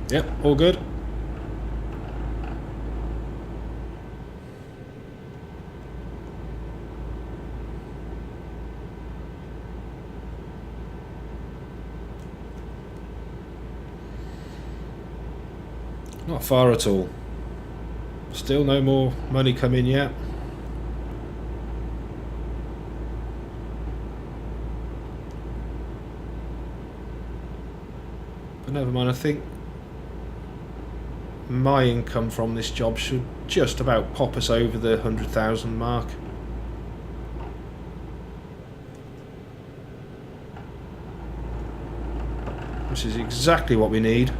Yep, all good. Not far at all. Still no more money coming yet. But never mind, I think my income from this job should just about pop us over the 100,000 mark. Which is exactly what we need.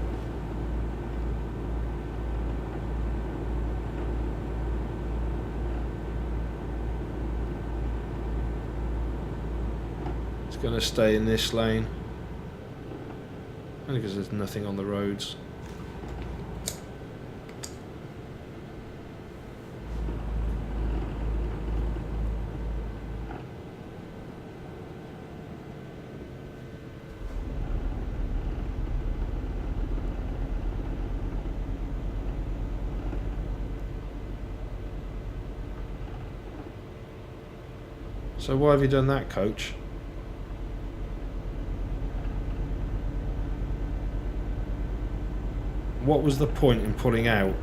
Gonna stay in this lane. Only because there's nothing on the roads. So why have you done that, coach? What was the point in pulling out?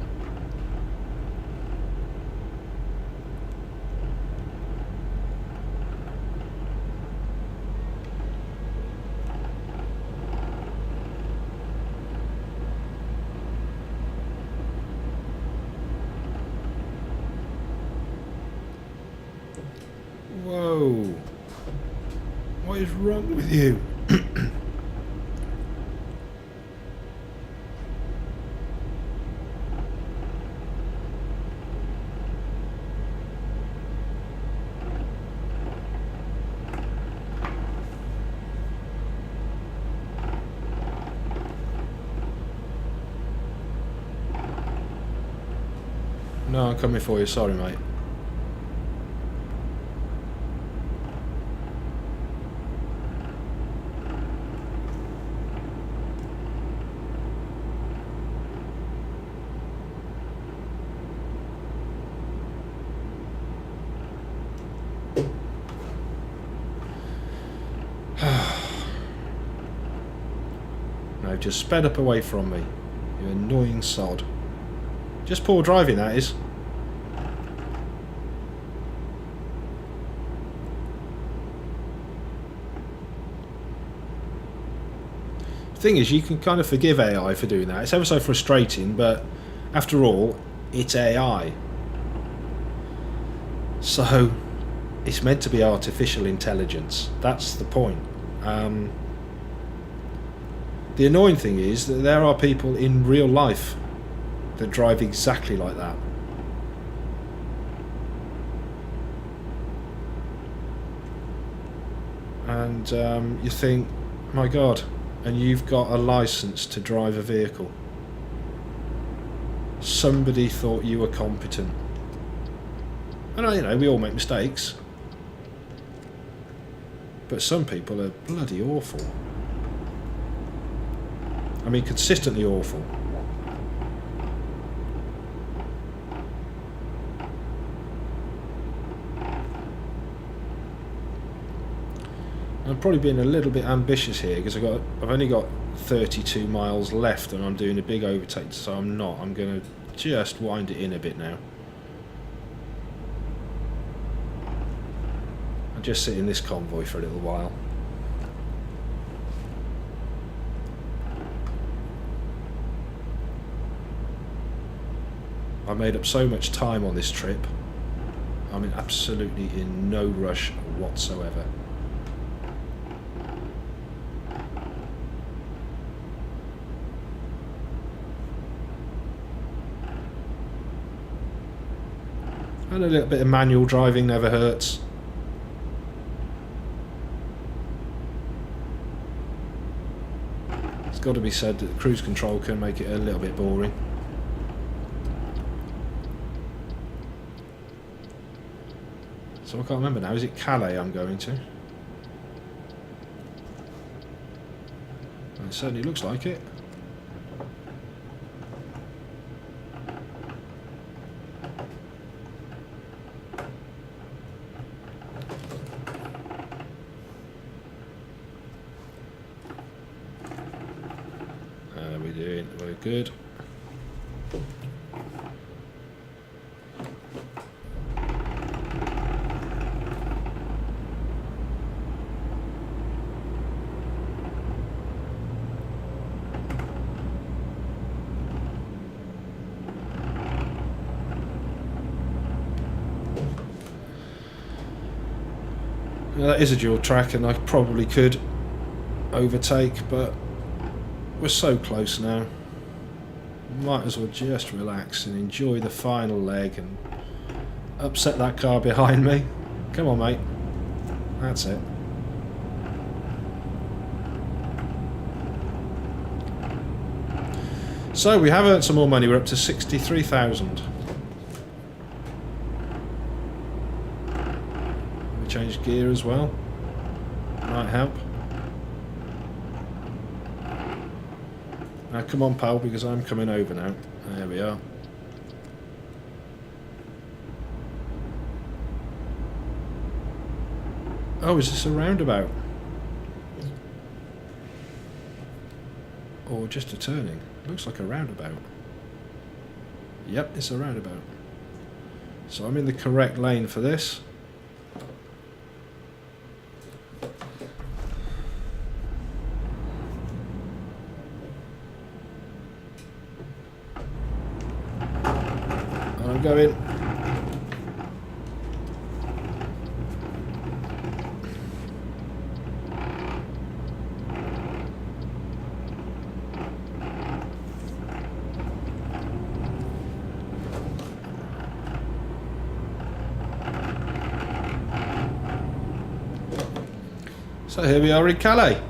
Whoa. What is wrong with you? No, I'm coming for you. Sorry, mate. No, just sped up away from me. You annoying sod. Just poor driving, that is. Thing is, you can kind of forgive AI for doing that. It's ever so frustrating, but after all, it's AI. So, it's meant to be artificial intelligence. That's the point. The annoying thing is that there are people in real life that drive exactly like that. And you think, my God, and you've got a license to drive a vehicle. Somebody thought you were competent. And you know, we all make mistakes. But some people are bloody awful. I mean, consistently awful. I'm probably being a little bit ambitious here because I've only got 32 miles left and I'm doing a big overtake, so I'm not. I'm going to just wind it in a bit now. I'll just sit in this convoy for a little while. I made up so much time on this trip. I'm absolutely in no rush whatsoever. And a little bit of manual driving never hurts. It's got to be said that cruise control can make it a little bit boring. So I can't remember now. Is it Calais I'm going to? It certainly looks like it. How are we doing? We're good. Now that is a dual track and I probably could overtake, but we're so close now. Might as well just relax and enjoy the final leg and upset that car behind me. Come on, mate. That's it. So we have earned some more money. We're up to 63,000. We changed gear as well. Might help. Now come on, pal, because I'm coming over now. There we are. Oh, is this a roundabout? Or just a turning? Looks like a roundabout. Yep, it's a roundabout. So I'm in the correct lane for this. I'm going. So here we are in Calais,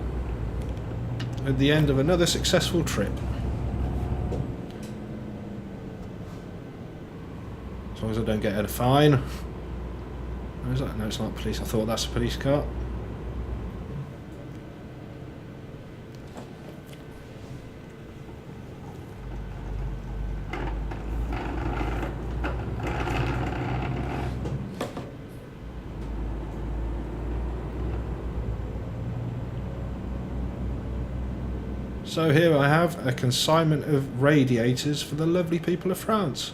at the end of another successful trip. As long as I don't get a fine. Where is that? No, it's not police. I thought that's a police car. So here I have a consignment of radiators for the lovely people of France.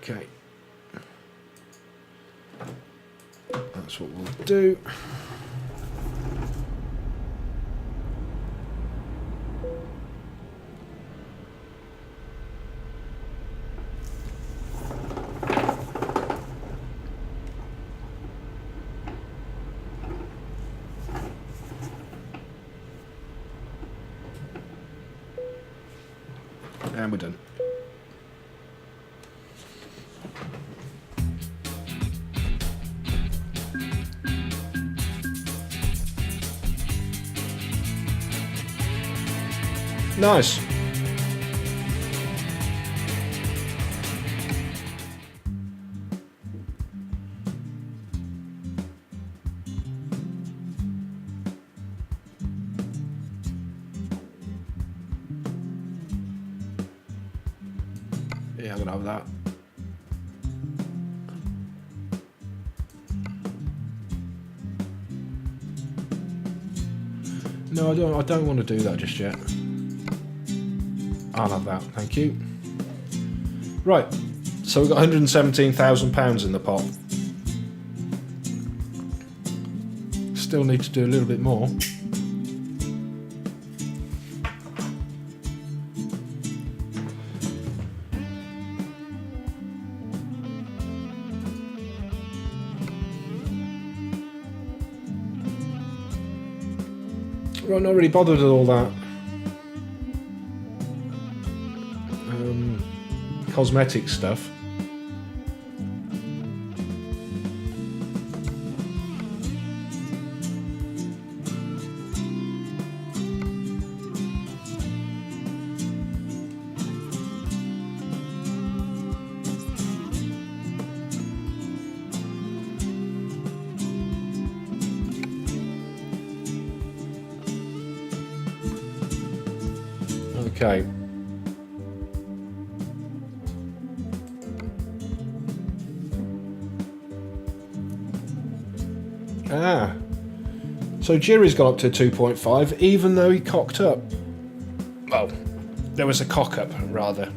Okay. That's what we'll do. And we're done. Nice. Yeah, I'm gonna have that. No, I don't want to do that just yet. I'll have that, thank you. Right, so we've got £117,000 in the pot. Still need to do a little bit more. Right, not really bothered with all that. Cosmetic stuff. Okay. Ah. So Jerry's got up to 2.5 even though he cocked up. Well, there was a cock up rather.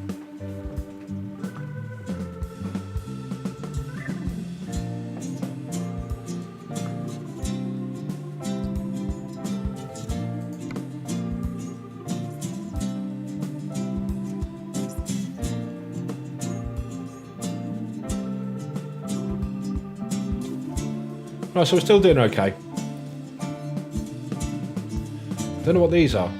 Right, so we're still doing okay. Don't know what these are.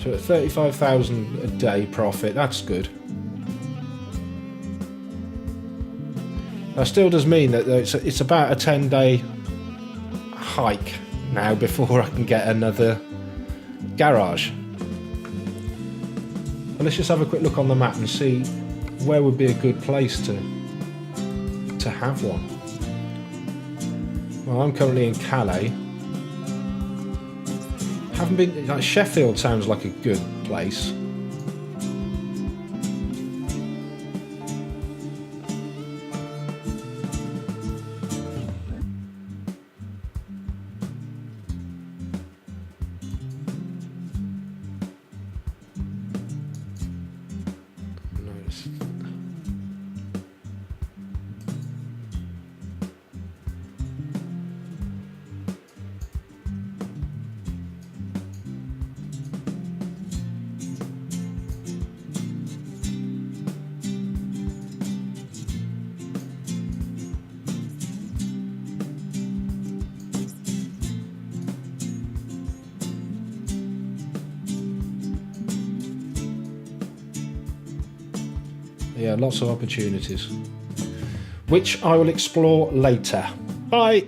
So at 35,000 a day profit, that's good. That still does mean that it's about a 10-day hike now before I can get another garage. But let's just have a quick look on the map and see where would be a good place to have one. Well, I'm currently in Calais. Haven't been. Like, Sheffield sounds like a good place. Yeah, lots of opportunities, which I will explore later. Bye!